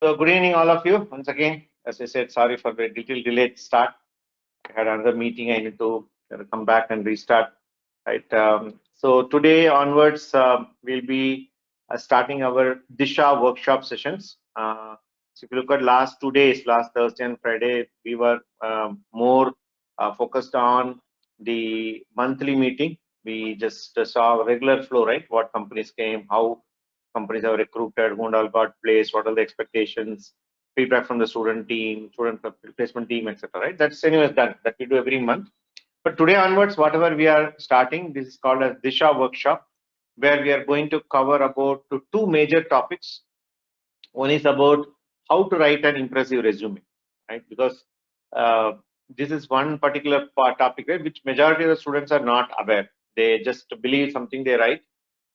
So good evening, all of you. Once again, as I said, sorry for the little delayed start. I had another meeting. I need to come back and restart. Right. So today onwards, we'll be starting our DISHA workshop sessions. So if you look at last 2 days, last Thursday and Friday, we were more focused on the monthly meeting. We just saw a regular flow, right? What companies came, how companies have recruited, who all got placed, what are the expectations, feedback from the student team, student placement team, etc. Right? That's anyways done. That we do every month. But today onwards, whatever we are starting, this is called as DISHA workshop, where we are going to cover about two major topics. One is about how to write an impressive resume, right? Because uh, this is one particular topic, right, which majority of the students are not aware. They just believe something they write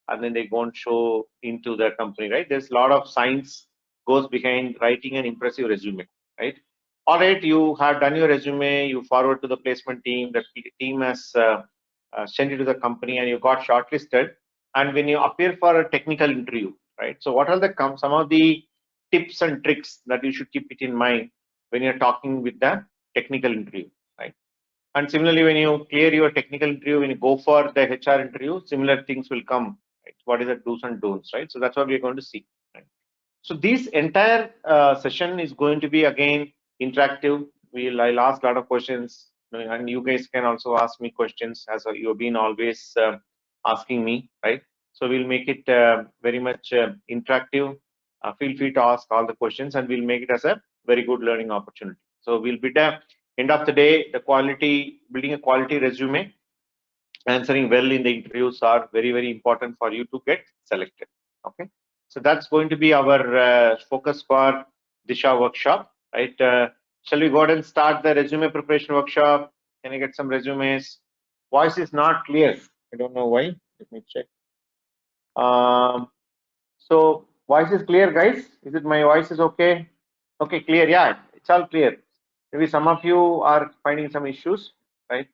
and then they go and show into the company, right? There's a lot of science goes behind writing an impressive resume, right? All right, you have done your resume, you forward to the placement team, the team has sent it to the company and you got shortlisted. And when you appear for a technical interview, right? So what are the some of the tips and tricks that you should keep it in mind when you're talking with the technical interview, right? And similarly, when you clear your technical interview, when you go for the HR interview, similar things will come. Right? What is the do's and don'ts, right? So that's what we're going to see. Right? So this entire session is going to be again interactive. I'll ask a lot of questions, and you guys can also ask me questions as you've been always asking me, right? So we'll make it very much interactive. Feel free to ask all the questions, and we'll make it as a very good learning opportunity. So we'll be the end of the day, the quality building a quality resume, answering well in the interviews are very important for you to get selected. Okay, so that's going to be our focus for DISHA workshop, right? Shall we go ahead and start the resume preparation workshop? Can I get some resumes? Voice is not clear. I don't know why. Let me check. So voice is clear, guys. Is it my voice is okay? Okay, clear. Yeah, it's all clear. Maybe some of you are finding some issues, right?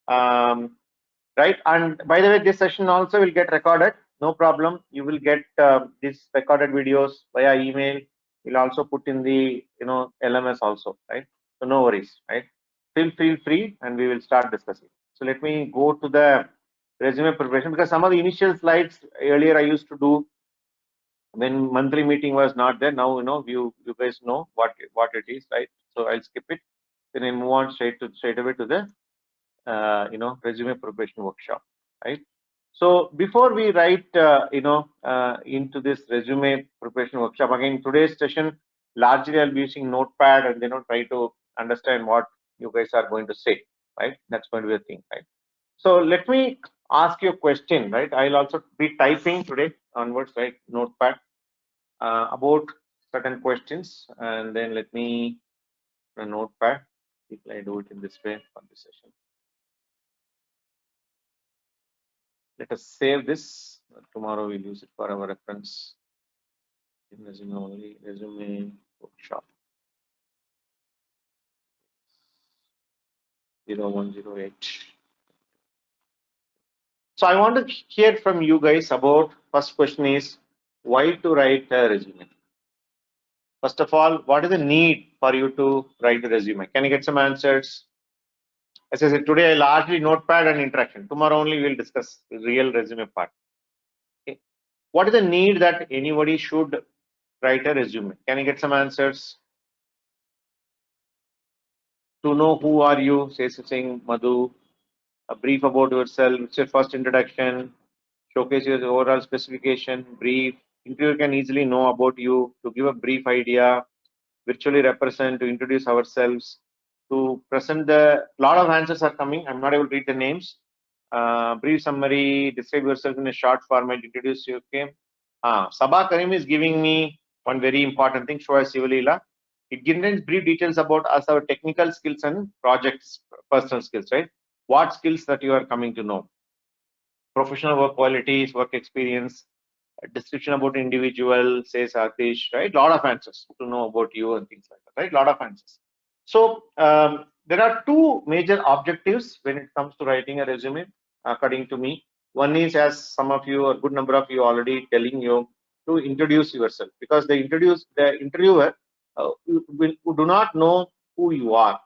Um, right. And by the way, this session also will get recorded. No problem. You will get these recorded videos via email. We'll also put in the LMS also, right? So no worries, right? Feel free, and we will start discussing. So let me go to the resume preparation, because some of the initial slides earlier I used to do when monthly meeting was not there. Now you guys know what it is, right? So I'll skip it. Then I move on straight away to the resume preparation workshop, right? So before we write into this resume preparation workshop, again today's session largely I'll be using notepad and try to understand what you guys are going to say, right? That's going to be a thing, right? So let me ask you a question, right? I'll also be typing today onwards, right? Notepad about certain questions, and then let me a notepad. If I do it in this way for this session. Let us save this. Tomorrow we'll use it for our reference in resume only. Resume workshop 0108. So I want to hear from you guys about, first question is why to write a resume. First of all, what is the need for you to write a resume? Can you get some answers? As I said, today I largely notepad and interaction. Tomorrow only we'll discuss the real resume part. Okay. What is the need that anybody should write a resume? Can you get some answers? To know who are you, say saying Madhu, a brief about yourself, it's your first introduction, showcase your overall specification, brief. Interviewer can easily know about you, to give a brief idea, virtually represent, to introduce ourselves, to present the lot of answers are coming. I'm not able to read the names. Brief summary, describe yourself in a short format, introduce you. Okay. Sabha Karim is giving me one very important thing, Shoa Sivalila. It gives brief details about us, our technical skills and projects, personal skills, right? What skills that you are coming to know. Professional work qualities, work experience, a description about individual, says Atish, right? Lot of answers to know about you and things like that, right? Lot of answers. So there are two major objectives when it comes to writing a resume, according to me. One is, as some of you, a good number of you already telling you, to introduce yourself, because the interviewer who do not know who you are,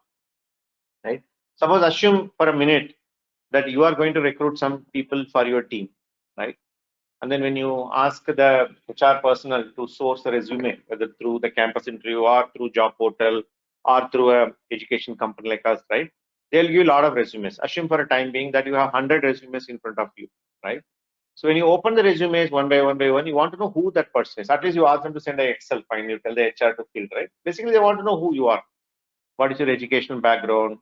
right? Suppose assume for a minute that you are going to recruit some people for your team, right? And then when you ask the HR personnel to source a resume, whether through the campus interview or through job portal or through a education company like us, right? They'll give you a lot of resumes. Assume for a time being that you have 100 resumes in front of you, right? So when you open the resumes one by one, you want to know who that person is. At least you ask them to send an Excel file. You tell the HR to fill, right? Basically, they want to know who you are. What is your educational background?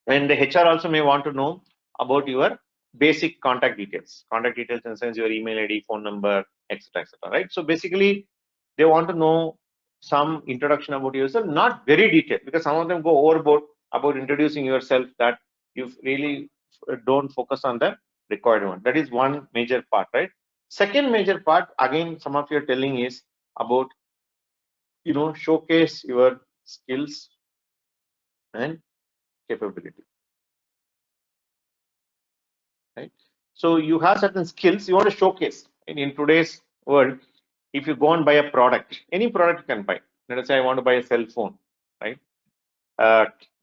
And the HR also may want to know about your basic contact details. Contact details in the sense your email ID, phone number, etc., etc. Right? So basically, they want to know some introduction about yourself, not very detailed, because some of them go overboard about introducing yourself that you really don't focus on the required one. That is one major part, right? Second major part, again, some of your telling is about, showcase your skills and capability. Right? So you have certain skills you want to showcase. In today's world, if you go and buy a product, any product you can buy. Let us say I want to buy a cell phone, right?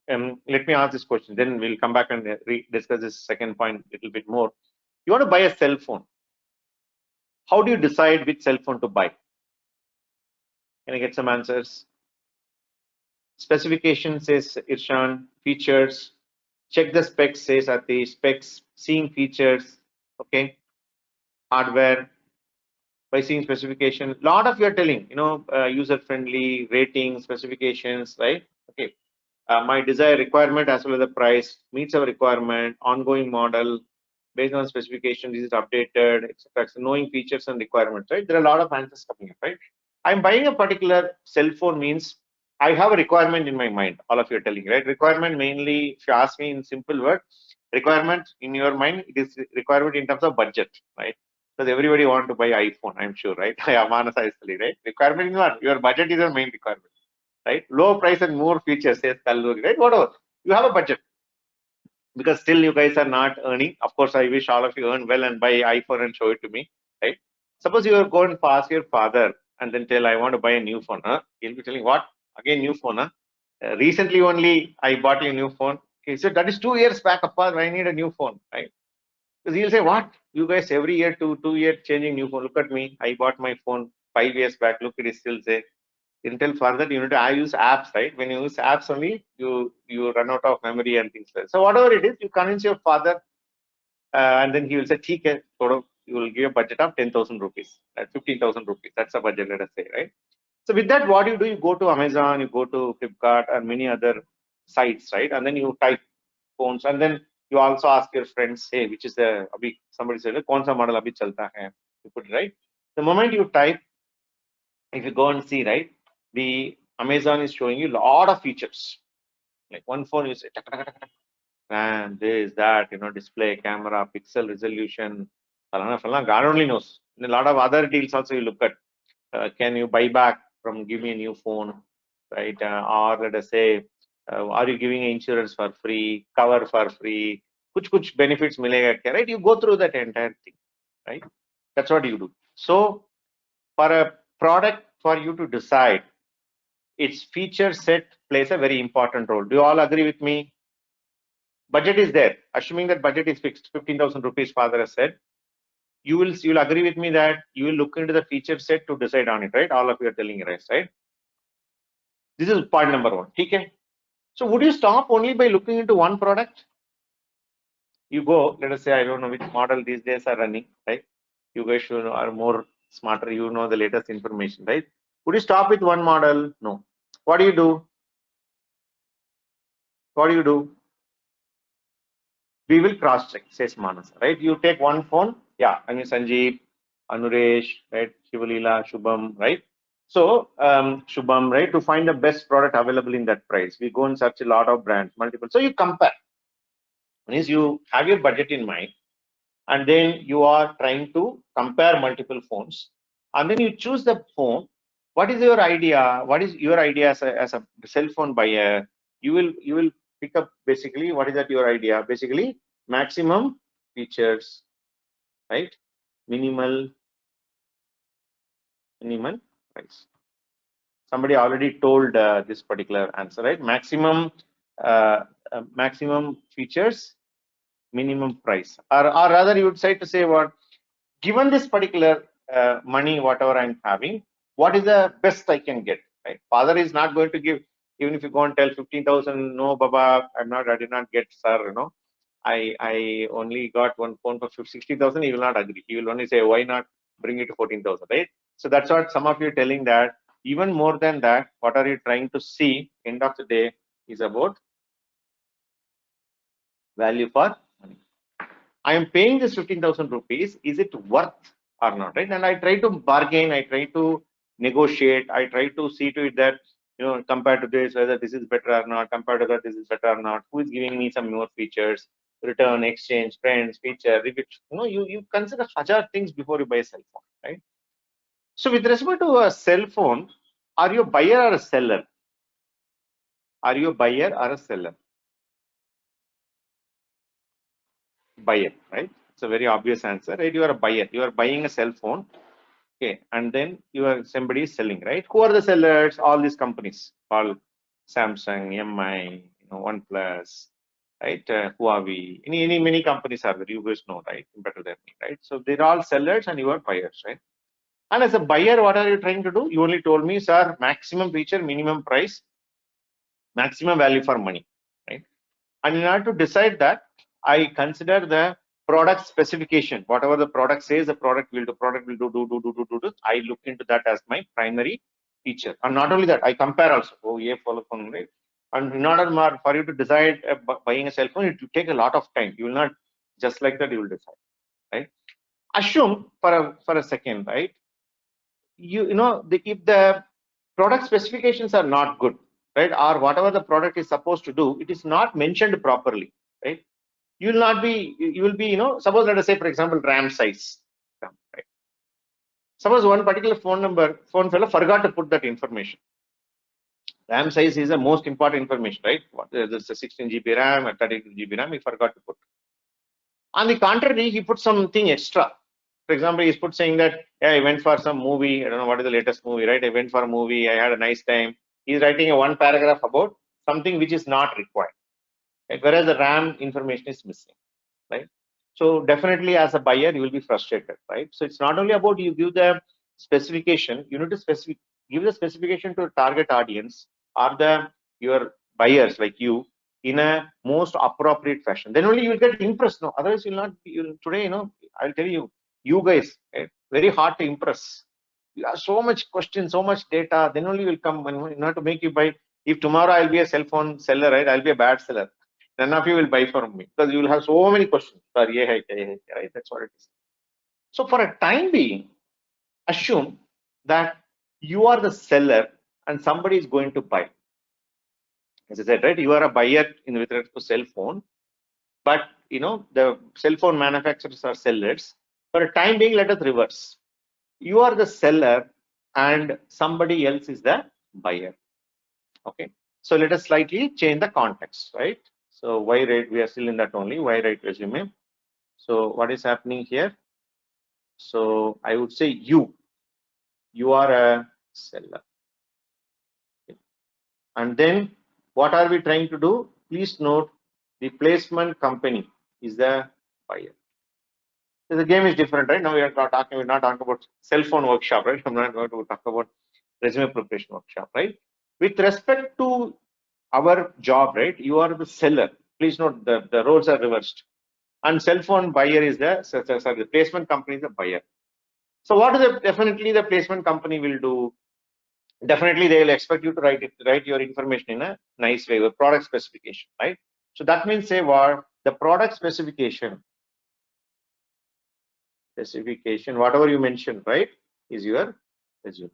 Let me ask this question, then we'll come back and discuss this second point a little bit more. You want to buy a cell phone. How do you decide which cell phone to buy? Can I get some answers? Specification says Irshan, features, check the specs says Ati, specs, seeing features, okay, hardware, by seeing specification. Lot of you're telling, user friendly, rating, specifications, right? Okay. My desired requirement as well as the price meets our requirement, ongoing model based on specification, this is updated, etc. So knowing features and requirements, right? There are a lot of answers coming up, right? I'm buying a particular cell phone means I have a requirement in my mind. All of you are telling, right? Requirement mainly, if you ask me in simple words, requirement in your mind, it is requirement in terms of budget, right? Because everybody want to buy iPhone, I'm sure, right? Right? Requirement is what? Your budget is your main requirement, right? Low price and more features, says Kalluri, right? Whatever. You have a budget, because still you guys are not earning. Of course, I wish all of you earn well and buy iPhone and show it to me, right? Suppose you are going to ask your father and then tell, I want to buy a new phone. Huh? He'll be telling, what? Again, new phone. Huh? Recently only I bought a new phone. He said, that is 2 years back, Appa, I need a new phone, right? Because he'll say, what? You guys every year, 2 years changing new phone. Look at me. I bought my phone 5 years back. Look, it is still there. Until further, you need to, I use apps, right? When you use apps only, you run out of memory and things like that. So whatever it is, you convince your father, and then he will say, "Okay, sort of, you will give a budget of 10,000 rupees, 15,000 rupees. That's a budget, let us say, right?" So with that, what you do, you go to Amazon, you go to Flipkart, and many other sites, right? And then you type phones, and then you also ask your friends, "Hey, which is the abhi?" Somebody said, "Kaun sa model abhi chalta hai?" You put it right. The moment you type, if you go and see, right, the Amazon is showing you a lot of features. Like one phone, you say, RAM, this, that, display, camera, pixel resolution, God only knows. And a lot of other deals also you look at. Can you buy back from give me a new phone, right? Or let us say, are you giving insurance for free, cover for free, kuch benefits milega, right? You go through that entire thing, right? That's what you do. So for a product, for you to decide, its feature set plays a very important role. Do you all agree with me? Budget is there. Assuming that budget is fixed, 15,000 rupees, father has said, you'll agree with me that you will look into the feature set to decide on it, right? All of you are telling us, right? This is point number one. Okay. So would you stop only by looking into one product? You go, let us say, I don't know which model these days are running, right? You guys should are more smarter, you know the latest information, right? Would you stop with one model? No. What do you do? What do you do? We will cross check, says Manas, right? You take one phone, yeah, I mean Sanjeev, Anuresh, right? Shivalila, Shubham, right? So Shubham, right? To find the best product available in that price, we go and search a lot of brands, multiple. So you compare. Means you have your budget in mind, and then you are trying to compare multiple phones, and then you choose the phone. What is your idea? What is your idea as a cell phone buyer? You will pick up basically what is that your idea? Basically maximum features, right? Minimal minimum price. Somebody already told this particular answer, right? Maximum features, minimum price, or rather you would say to say what, given this particular money, whatever I'm having, what is the best I can get, right? Father is not going to give, even if you go and tell 15,000, no, Baba, I did not get, sir, I only got one phone for 60,000. He will not agree. He will only say, why not bring it to 14,000, right? So that's what some of you are telling that. Even more than that, what are you trying to see? End of the day is about value for money. I am paying this 15,000 rupees. Is it worth or not, right? And I try to bargain. I try to negotiate. I try to see to it that, compared to this, whether this is better or not, compared to that, this is better or not, who is giving me some more features, return, exchange, friends, feature, repeat. You consider hajar things before you buy a cell phone, right? So with respect to a cell phone, are you a buyer or a seller? Are you a buyer or a seller? Buyer, right? It's a very obvious answer, right? You are a buyer. You are buying a cell phone. Okay, and then somebody is selling, right? Who are the sellers? All these companies, all Samsung, MI, OnePlus, right? Huawei, many companies are there. You guys know, right? Better than me, right? So they're all sellers, and you are buyers, right? And as a buyer, what are you trying to do? You only told me, sir, maximum feature, minimum price, maximum value for money, right? And in order to decide that, I consider the product specification. Whatever the product says, the product will do. I look into that as my primary feature. And not only that, I compare also. Oh, yeah, follow phone, right? And in order for you to decide buying a cell phone, it will take a lot of time. You will not just like that. You will decide, right? Assume for a second, right? If the product specifications are not good, right, or whatever the product is supposed to do, it is not mentioned properly, right? You will not be, you will be, suppose let us say, for example, RAM size, right? Suppose one particular phone fellow forgot to put that information. RAM size is the most important information, right? There's a 16 GB RAM or 32 GB RAM, he forgot to put. On the contrary, he put something extra. For example, he's put saying that, yeah, I went for some movie. I don't know what is the latest movie, right? I went for a movie. I had a nice time. He's writing a one paragraph about something which is not required, right? Whereas the RAM information is missing, right? So definitely as a buyer, you will be frustrated, right? So it's not only about you give the specification, you need to give the specification to a target audience or your buyers like you in a most appropriate fashion. Then only you will get impressed. No, otherwise you'll not. Today, I'll tell you, you guys, very hard to impress. You have so much questions, so much data. Then only will come in order to make you buy. If tomorrow I'll be a cell phone seller, right? I'll be a bad seller. None of you will buy from me because you will have so many questions. Right? That's what it is. So for a time being, assume that you are the seller and somebody is going to buy. As I said, right, you are a buyer with respect to cell phone, but the cell phone manufacturers are sellers. For a time being, let us reverse. You are the seller and somebody else is the buyer. Okay, so let us slightly change the context, right? So why write, we are still in that only, why write resume. So what is happening here? So I would say you are a seller. Okay. And then what are we trying to do? Please note the placement company is the buyer. So the game is different, right? Now we're not talking about cell phone workshop, right? I'm not going to talk about resume preparation workshop, right? With respect to our job, right? You are the seller. Please note the roles are reversed. And cell phone buyer is the placement company is the buyer. So what definitely the placement company will do? Definitely they will expect you to write your information in a nice way, with product specification, right? So that means say what the product specification, whatever you mentioned, right, is your resume.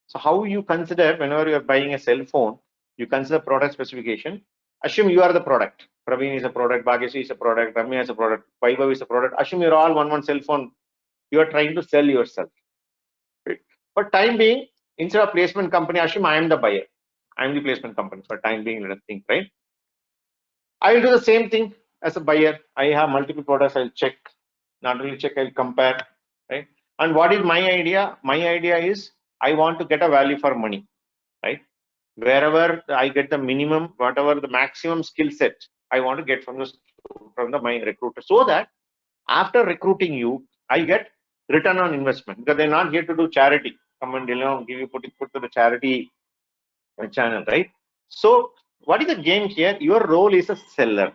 So how you consider whenever you are buying a cell phone, you consider product specification. Assume you are the product. Praveen is a product, Bhagesh is a product, Ramya is a product, Vaibhav is a product. Assume you're all one cell phone. You are trying to sell yourself. Right? For time being, instead of placement company, assume I am the buyer. I am the placement company. For time being, let us think, right? I will do the same thing as a buyer. I have multiple products. I'll check. Not only check, I'll compare. Right? And what is my idea? My idea is I want to get a value for money, right? Wherever I get the minimum, whatever the maximum skill set I want to get from my recruiter, so that after recruiting you, I get return on investment, because they're not here to do charity. Come and give you put to the charity channel, right? So what is the game here? Your role is a seller.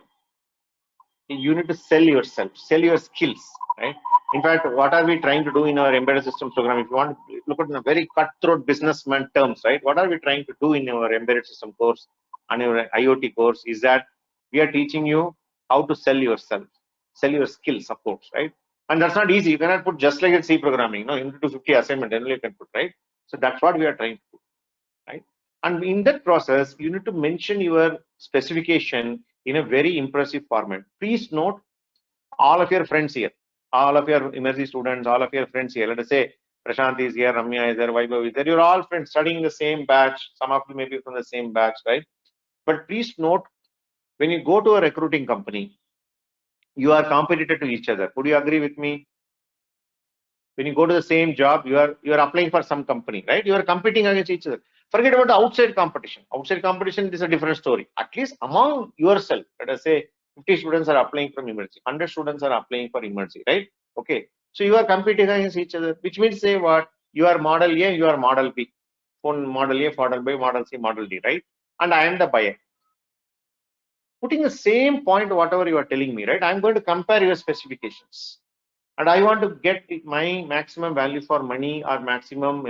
You need to sell yourself, sell your skills, right? In fact, what are we trying to do in our embedded systems program? If you want to look at in a very cutthroat businessman terms, right? What are we trying to do in our embedded system course and our IoT course is that we are teaching you how to sell yourself, sell your skills, of course, right? And that's not easy. You cannot put just like a C programming, no, into 50 assignment, then you can put, right? So that's what we are trying to do, right? And in that process, you need to mention your specification in a very impressive format. Please note, all of your friends here, all of your emergency students, all of your friends here. Let us say Prashant is here, Ramya is there, Vaibhav is there. You're all friends studying the same batch. Some of you may be from the same batch, right? But please note, when you go to a recruiting company, you are competitor to each other. Would you agree with me? When you go to the same job, you are applying for some company, right? You are competing against each other. Forget about the outside competition. Outside competition is a different story. At least among yourself, let us say 50 students are applying from emergency, 100 students are applying for emergency, right? Okay. So you are competing against each other, which means say what? You are model A, you are model B. Phone model A, model B, model C, model D, right? And I am the buyer. Putting the same point, whatever you are telling me, right? I'm going to compare your specifications, and I want to get my maximum value for money or maximum,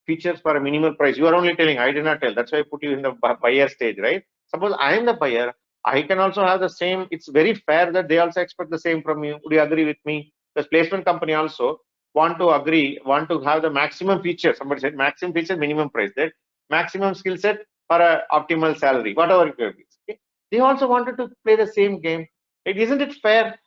features for a minimal price. You are only telling, I did not tell. That's why I put you in the buyer stage, right? Suppose I am the buyer, I can also have the same. It's very fair that they also expect the same from you. Would you agree with me? The placement company also want to have the maximum feature. Somebody said maximum feature, minimum price. That maximum skill set for a optimal salary, whatever it is. Okay? They also wanted to play the same game. Isn't it fair?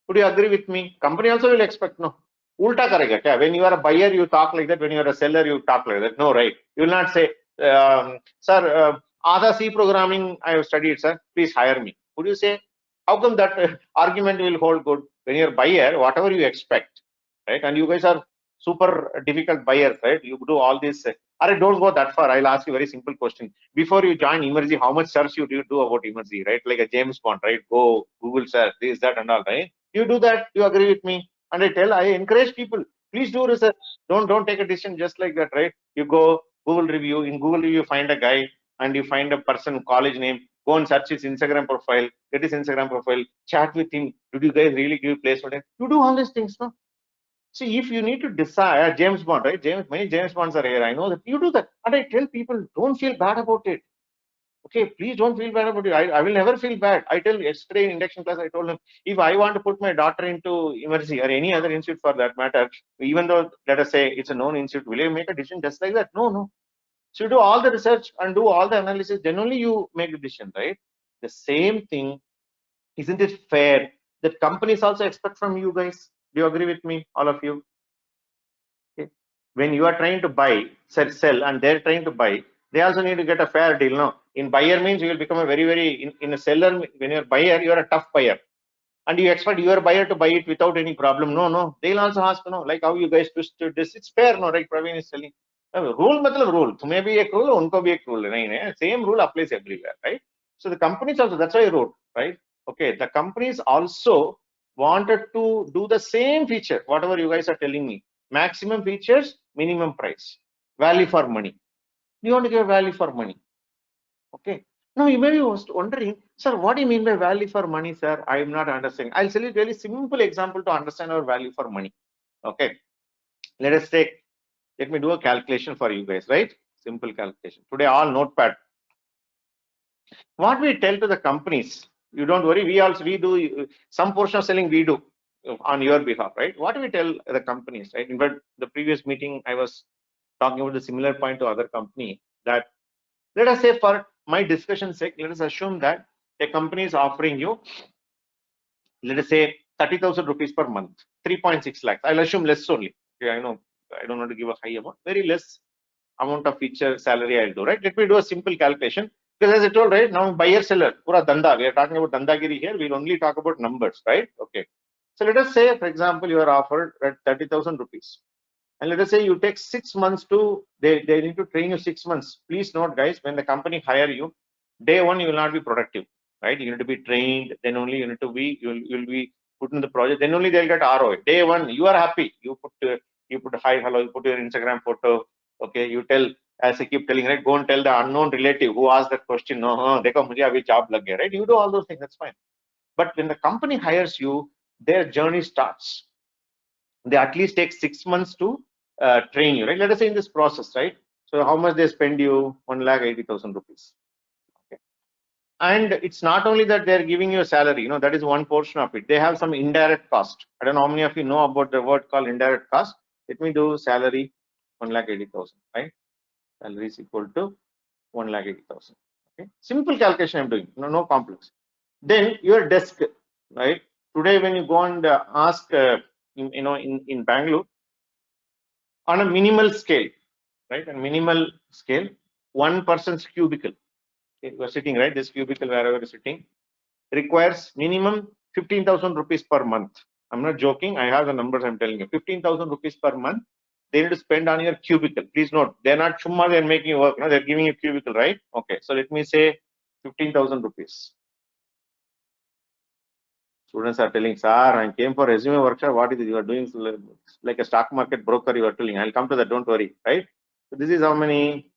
Would you agree with me? Company also will expect, no. Ulta karega kya? When you are a buyer, you talk like that. When you are a seller, you talk like that. No, right? You will not say, sir, Ada C programming I have studied, sir. Please hire me. Would you say? How come that argument will hold good? When you are buyer, whatever you expect, right? And you guys are super difficult buyers, right? You do all this. Don't go that far. I'll ask you a very simple question. Before you join emergency, how much search you do about emergency, right? Like a James Bond, right? Go Google search, this, that, and all, right? You do that. You agree with me? And I encourage people. Please do research. Don't take a decision just like that, right? You go Google review. In Google review, you find a guy and you find a person, college name. Go and search his Instagram profile. Get his Instagram profile. Chat with him. Did you guys really give placement? You do all these things, no? See, if you need to decide, James Bond, right? Many James Bonds are here. I know that you do that. And I tell people, don't feel bad about it. Okay, please don't feel bad about it. I will never feel bad. I tell yesterday in induction class, I told him, if I want to put my daughter into emergency or any other institute for that matter, even though, let us say, it's a known institute, will you make a decision just like that? No, no. So you do all the research and do all the analysis, then only you make the decision, right? The same thing, isn't it fair that companies also expect from you guys? Do you agree with me, all of you? Okay. When you are trying to buy, sell, and they're trying to buy, they also need to get a fair deal. No, in buyer means you will become a in a seller. When you're buyer, you're a tough buyer, and you expect your buyer to buy it without any problem. No, no, they'll also ask, no, like how you guys twisted this. It's fair, no, right? Praveen is selling. Rule matlab rule. तुम्हें भी एक rule, उनको भी एक rule. नहीं, same rule applies everywhere, right? So the companies also, that's why I wrote, right? Okay, the companies also wanted to do the same feature, whatever you guys are telling me. Maximum features, minimum price, value for money. You want to give value for money. Okay. Now you may be wondering, sir, what do you mean by value for money, sir? I am not understanding. I'll tell you a really simple example to understand our value for money. Okay. Let me do a calculation for you guys, right? Simple calculation. Today, all notepad. What we tell to the companies, you don't worry, we do some portion of selling we do on your behalf, right? What do we tell the companies, right? In fact, the previous meeting, I was talking about the similar point to other company that, let us say for my discussion sake, let us assume that a company is offering you, let us say 30,000 rupees per month, 3.6 lakhs. I'll assume less only. Okay, I know I don't want to give a high amount, very less amount of feature salary I'll do, right? Let me do a simple calculation. Because as I told, right, now buyer seller, pura danda, we are talking about dandagiri here, we'll only talk about numbers, right? Okay. So let us say, for example, you are offered at 30,000 rupees. And let us say you take 6 months to, they need to train you 6 months. Please note, guys, when the company hire you, day one, you will not be productive, right? You need to be trained, then only you need to be, you'll be put in the project, then only they'll get ROI. Day one, you are happy. You put hi, hello, you put your Instagram photo, okay, you tell, as I keep telling, right, go and tell the unknown relative who asked that question, no, dekho mujhe abhi job lag gaya, right? You do all those things, that's fine. But when the company hires you, their journey starts. They at least take 6 months to train you, right? Let us say in this process, right? So how much they spend you? 1,80,000 rupees. Okay. And it's not only that they're giving you a salary, that is one portion of it. They have some indirect cost. I don't know how many of you know about the word called indirect cost. Let me do salary 1,80,000, right? Salary is equal to 1,80,000. Okay. Simple calculation I'm doing, no complex. Then your desk, right? Today when you go and ask, in Bangalore, on a minimal scale, right? And minimal scale, one person's cubicle. Okay, you are sitting, right? This cubicle, wherever you're sitting, requires minimum 15,000 rupees per month. I'm not joking. I have the numbers I'm telling you. 15,000 rupees per month. They need to spend on your cubicle. Please note, they're not chumma, they're making you work. No, they're giving you cubicle, right? Okay. So let me say 15,000 rupees. Students are telling, sir, I came for resume workshop. What is it? You are doing like a stock market broker. You are telling. I'll come to that. Don't worry. Right? So this is how many?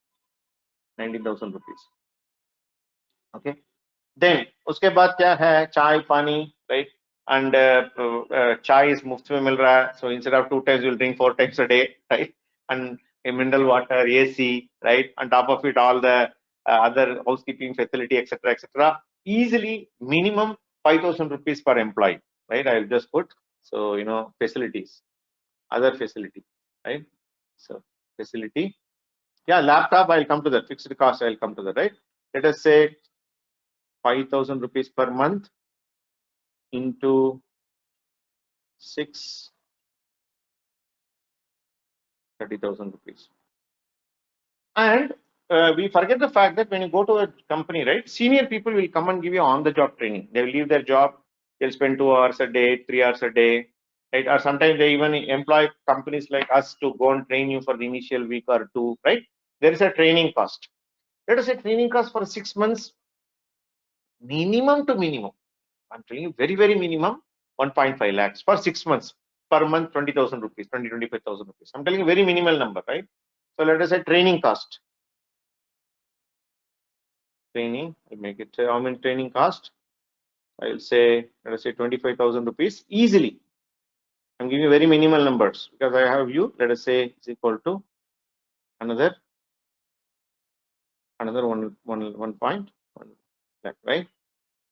19,000 rupees. Okay. Then, uske baad kya hai? Chai, pani, right? And chai is muft mein mil raha hai. So instead of 2 times, you'll drink 4 times a day, right? And a mineral water, AC, right? On top of it, all the other housekeeping facility, etc., etc. Easily minimum 5,000 rupees per employee, right? I'll just put, so facilities, other facility, right? So facility, yeah, laptop, I'll come to that. Fixed cost, I'll come to that, right? Let us say 5,000 rupees per month into 6, 30,000 rupees. And we forget the fact that when you go to a company, right, senior people will come and give you on-the-job training. They will leave their job, they'll spend 2 hours a day, 3 hours a day, right? Or sometimes they even employ companies like us to go and train you for the initial week or 2, right? There is a training cost. Let us say training cost for 6 months, minimum to minimum. I'm telling you, very, very minimum, 1.5 lakhs for 6 months. Per month, 20,000 rupees, 25,000 rupees. I'm telling you, very minimal number, right? So let us say training cost. Training, I make it how many training cost? I'll say, let us say 25,000 rupees easily. I'm giving you very minimal numbers because I have you. Let us say it's equal to another 1.1 lakh, right?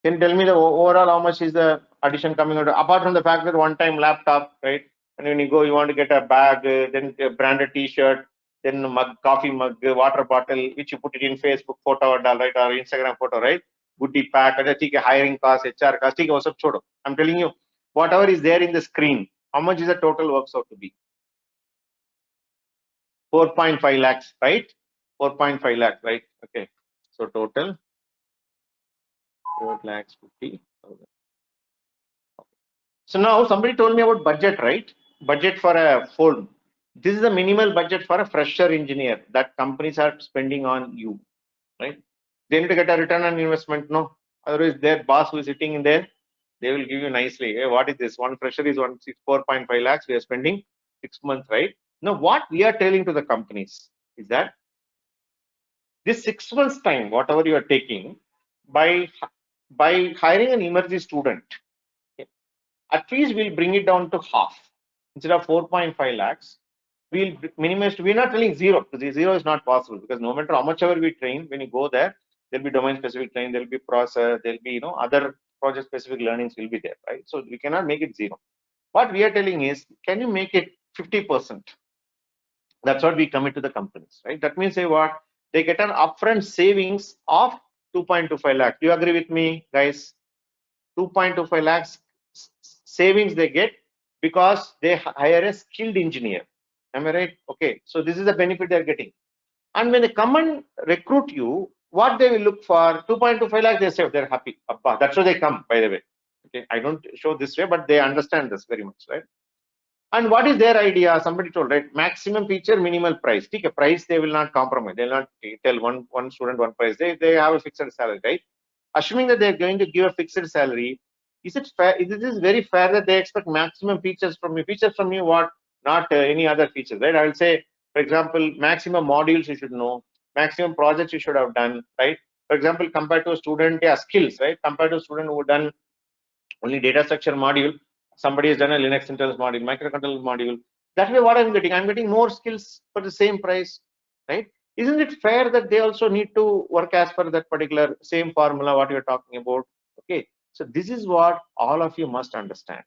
Can you tell me the overall how much is the addition coming out apart from the fact that one-time laptop, right? And when you go, you want to get a bag, then a branded T-shirt, then a mug, coffee mug, water bottle, which you put it in Facebook photo, right, or Instagram photo, right? Goodie pack, hiring cost, HR cost, I'm telling you, whatever is there in the screen, how much is the total works out to be? 4.5 lakhs, right? 4.5 lakhs, right? Okay. So total 4,50,000. So now somebody told me about budget, right? Budget for a phone. This is the minimal budget for a fresher engineer that companies are spending on you, right? They need to get a return on investment, no? Otherwise, their boss who is sitting in there, they will give you nicely. Hey, what is this? One fresher is 4.5 lakhs. We are spending 6 months, right? Now, what we are telling to the companies is that this 6 months time, whatever you are taking, by hiring an emergency student, at least we'll bring it down to half. Instead of 4.5 lakhs, we'll minimize. We're not telling zero because zero is not possible because no matter how much ever we train, when you go there, there'll be domain specific training, there'll be process, there'll be other project specific learnings will be there, right? So we cannot make it zero. What we are telling is, can you make it 50%? That's what we commit to the companies, right? That means what? They get an upfront savings of 2.25 lakhs. Do you agree with me, guys? 2.25 lakhs savings they get because they hire a skilled engineer. Am I right? Okay. So this is the benefit they're getting. And when they come and recruit you, what they will look for? 2.25 lakhs, they say they're happy. That's why they come, by the way. Okay. I don't show this way, but they understand this very much, right? And what is their idea? Somebody told, right? Maximum feature, minimal price. Take a price, they will not compromise. They will not tell one student one price. They have a fixed salary, right? Assuming that they're going to give a fixed salary, is it fair? Is it very fair that they expect maximum features from you? Features from you, what? Not any other features, right? I will say, for example, maximum modules you should know, maximum projects you should have done, right? For example, compared to a student, yeah, skills, right? Compared to a student who done only data structure module, somebody has done a Linux internals module, microcontroller module. That way, what I'm getting more skills for the same price, right? Isn't it fair that they also need to work as per that particular same formula what you're talking about? Okay, so this is what all of you must understand.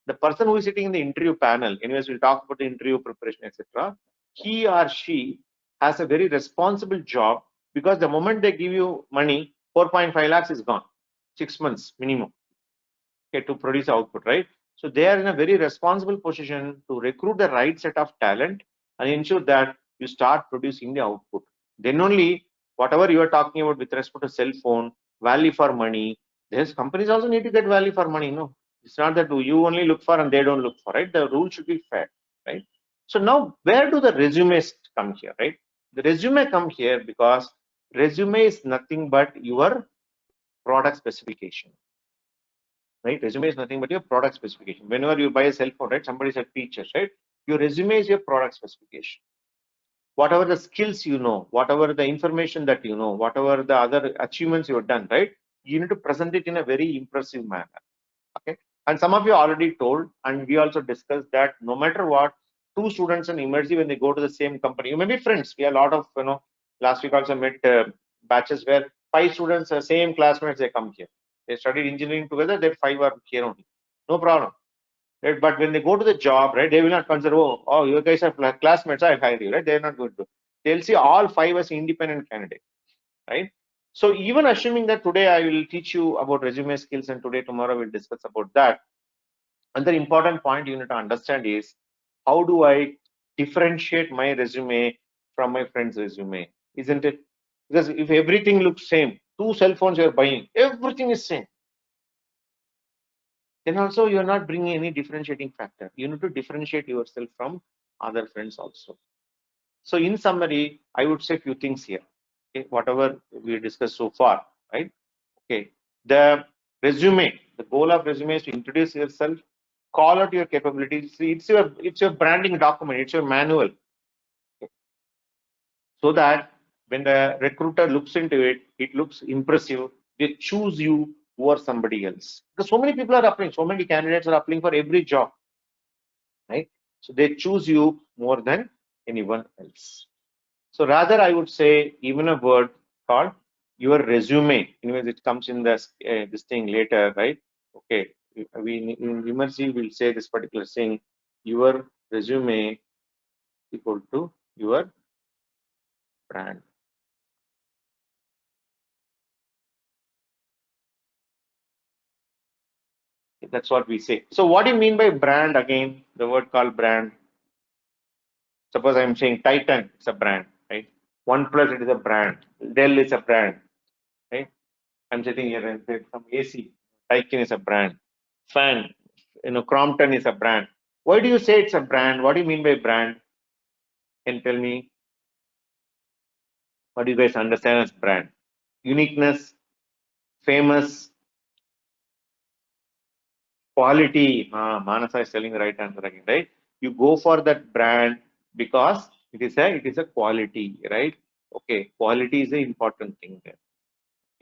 The person who is sitting in the interview panel, anyways, we'll talk about the interview preparation, etc. He or she has a very responsible job, because the moment they give you money, 4.5 lakhs is gone, 6 months minimum, okay, to produce output, right? So they are in a very responsible position to recruit the right set of talent and ensure that you start producing the output. Then only whatever you are talking about with respect to cell phone, value for money, there's companies also need to get value for money. No, it's not that you only look for and they don't look for, right? The rule should be fair, right? So now where do the resumes come here, right? The resume come here because resume is nothing but your product specification, right? Resume is nothing but your product specification. Whenever you buy a cell phone, right, somebody said features, right? Your resume is your product specification. Whatever the skills you know, whatever the information that you know, whatever the other achievements you have done, right? You need to present it in a very impressive manner. Okay. And some of you already told, and we also discussed that no matter what, two students in immersive, when they go to the same company, you may be friends. We have a lot of, last week also met batches where 5 students, same classmates, they come here. They studied engineering together, they 5 are here only. No problem. Right? But when they go to the job, right, they will not consider, oh, you guys are classmates, I'll hire you, right? They're not going to. They'll see all 5 as independent candidates, right? So even assuming that today I will teach you about resume skills and today, tomorrow we'll discuss about that. Another important point you need to understand is, how do I differentiate my resume from my friend's resume? Isn't it? Because if everything looks same, 2 cell phones you're buying, everything is same, then also you're not bringing any differentiating factor. You need to differentiate yourself from other friends also. So in summary, I would say a few things here. Okay, whatever we discussed so far, right? Okay, the resume, the goal of resume is to introduce yourself, call out your capabilities. See, it's your branding document, it's your manual, okay, so that when the recruiter looks into it, it looks impressive. They choose you over somebody else. Because so many people are applying, so many candidates are applying for every job, right? So they choose you more than anyone else. So rather, I would say even a word called your resume. Anyways, it comes in this thing later, right? Okay, we in immersive will say this particular thing. Your resume equal to your brand. That's what we say. So what do you mean by brand again? The word called brand. Suppose I'm saying Titan, it's a brand, right? OnePlus, it is a brand. Dell is a brand, right? I'm sitting here and say some AC. Daikin is a brand. Fan, Crompton is a brand. Why do you say it's a brand? What do you mean by brand? Can you tell me? What do you guys understand as brand? Uniqueness, famous, quality. Manasa is telling the right answer again, right? You go for that brand because it is a quality, right? Okay, quality is the important thing there.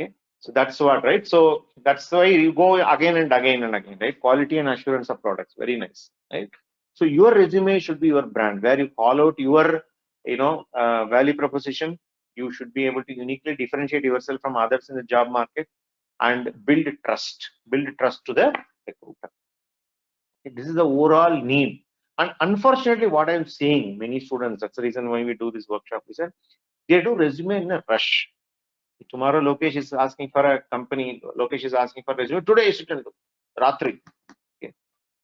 Okay, so that's what, right? So that's why you go again and again and again, right? Quality and assurance of products, very nice, right? So your resume should be your brand, where you call out your value proposition. You should be able to uniquely differentiate yourself from others in the job market and build trust to the recruiter. This is the overall need. And unfortunately, what I'm seeing, many students, that's the reason why we do this workshop, is that they do resume in a rush. Tomorrow, Lokesh is asking for a company. Lokesh is asking for resume. Today, sit and do. Ratri. Okay.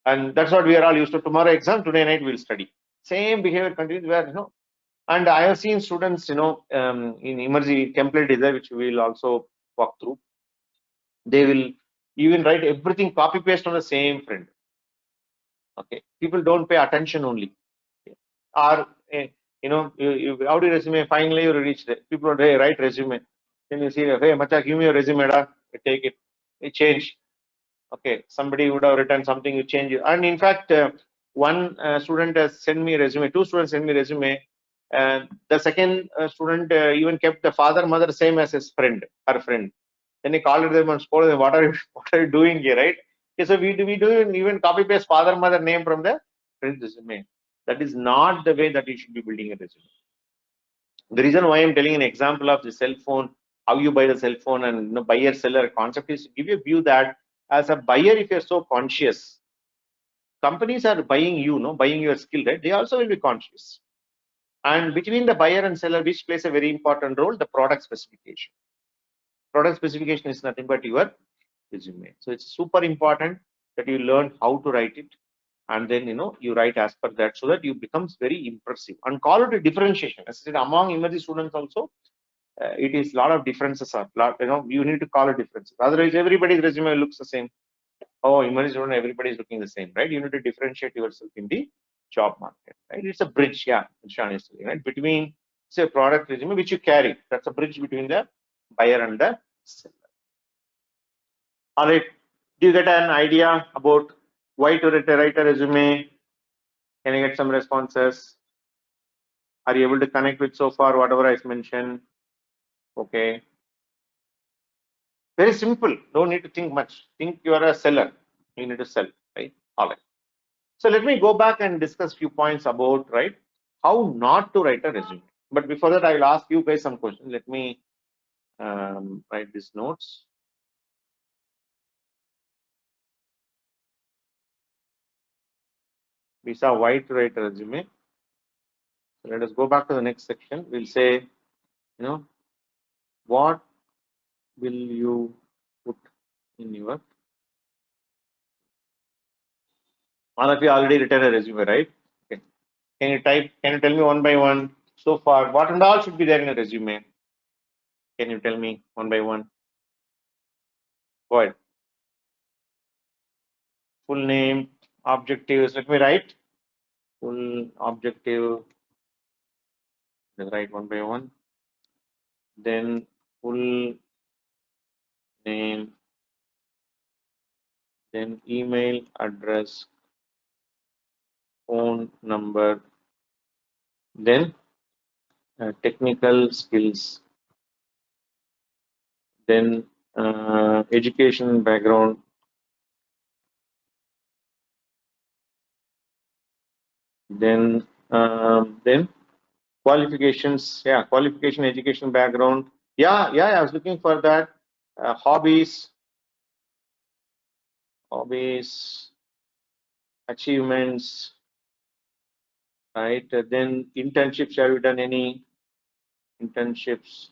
And that's what we are all used to. Tomorrow exam, today night we'll study. Same behavior continues where, and I have seen students, in immersive template design, which we will also walk through. They will even write everything copy paste on the same friend. Okay, people don't pay attention only. Or how do you resume? Finally, you reach there. People would hey, write resume. Then you see, hey, macha, give me your resume, da. You take it. You change. Okay, somebody would have written something, you change it. And in fact, one student has sent me a resume. Two students sent me a resume. The second student even kept the father, mother same as his friend, her friend. Then he called them and scolded them. What are you? What are you doing here, right? Okay, so we do even copy paste father, mother name from the friend's resume. That is not the way that you should be building a resume. The reason why I'm telling an example of the cell phone, how you buy the cell phone and buyer seller concept is to give you a view that as a buyer, if you're so conscious, companies are buying you, buying your skill, right? They also will be conscious. And between the buyer and seller, which plays a very important role, the product specification. Product specification is nothing but your resume. So it's super important that you learn how to write it, and then you write as per that, so that you becomes very impressive. And call it a differentiation. As I said, among emerging students also, it is a lot of differences are you need to call it differences. Otherwise, everybody's resume looks the same. Oh, emerging student, everybody is looking the same, right? You need to differentiate yourself in the job market, right? It's a bridge, yeah, Sean is saying, right? Between, say, product resume which you carry, that's a bridge between the buyer and the seller. All right, do you get an idea about why to write a resume? Can you get some responses? Are you able to connect with so far whatever I mentioned? Okay. Very simple. Don't need to think much. Think you are a seller. You need to sell, right? All right. So let me go back and discuss few points about, right, how not to write a resume. But before that, I will ask you guys some questions. Let me write these notes. We saw why to write a resume. So let us go back to the next section. We'll say, what will you put in your, all of you already written a resume, right? Okay. Can you tell me one by one so far what and all should be there in a resume? Can you tell me one by one? Go ahead. Full name, objectives. Let me write full objective. Let's write one by one. Then full name, then email address, phone number, then technical skills, then education background, then qualifications. Yeah, qualification, education background. Yeah, I was looking for that. Hobbies, achievements, right? Then internships. Have you done any internships?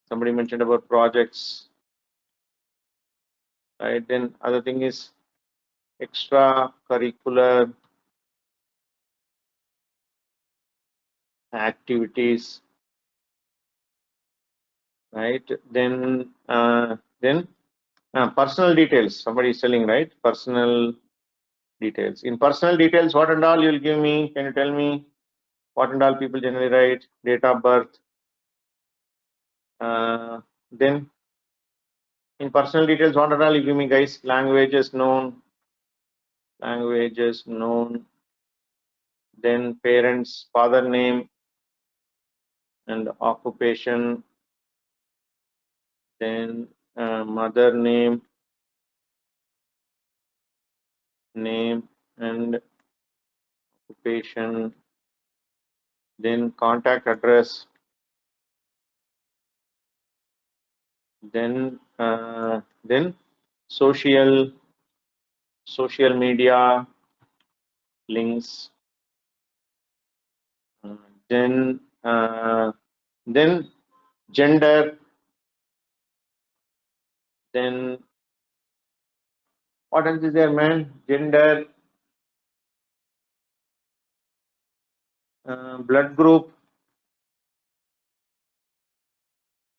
Somebody mentioned about projects, right? Then other thing is extracurricular activities, right? Then personal details. Somebody is telling, right? Personal details. In personal details, what and all you'll give me? Can you tell me what and all people generally write? Date of birth. Then in personal details, what and all you give me, guys? Languages known. Then parents, father name and occupation. Then mother name and occupation. Then contact address. Then social media links. Then gender. Then what else is there, man? Gender, blood group.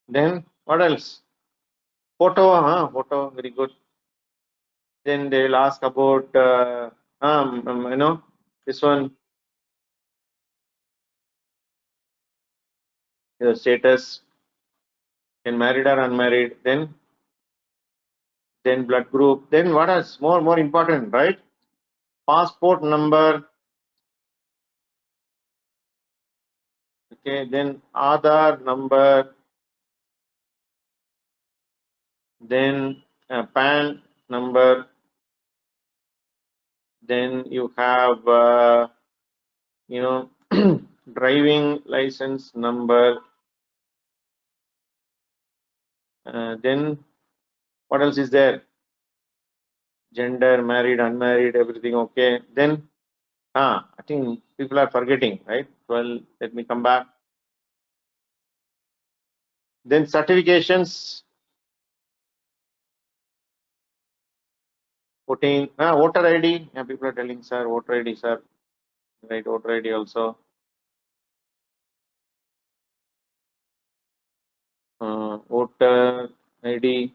Then what else? Photo, Photo, very good. Then they'll ask about You know, this one, your status, and married or unmarried, then blood group, then what is more important, right? Passport number, okay, then Aadhaar number, then PAN number, then you have you know driving license number, then what else is there? Gender, married, unmarried, everything okay. Then I think people are forgetting, right? Well, let me come back. Then certifications, voter ID. Yeah, people are telling, sir, voter ID, sir. Right, voter ID also. Voter ID.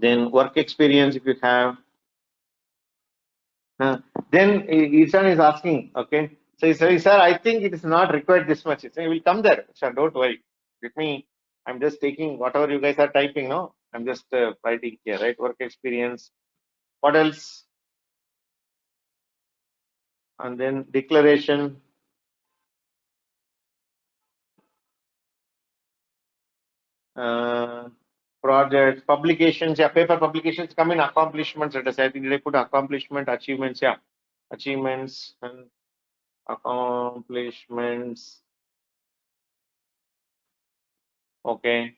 Then work experience if you have. Then Ishan is asking, okay. So he says, sir, I think it is not required this much. He will come there. Sir, don't worry. With me, I'm just taking whatever you guys are typing, no? I'm just writing here, right? Work experience. What else? And then declaration. Projects, publications, yeah, paper publications come in accomplishments. Let us, I think they put accomplishment, achievements, yeah, achievements and accomplishments. Okay.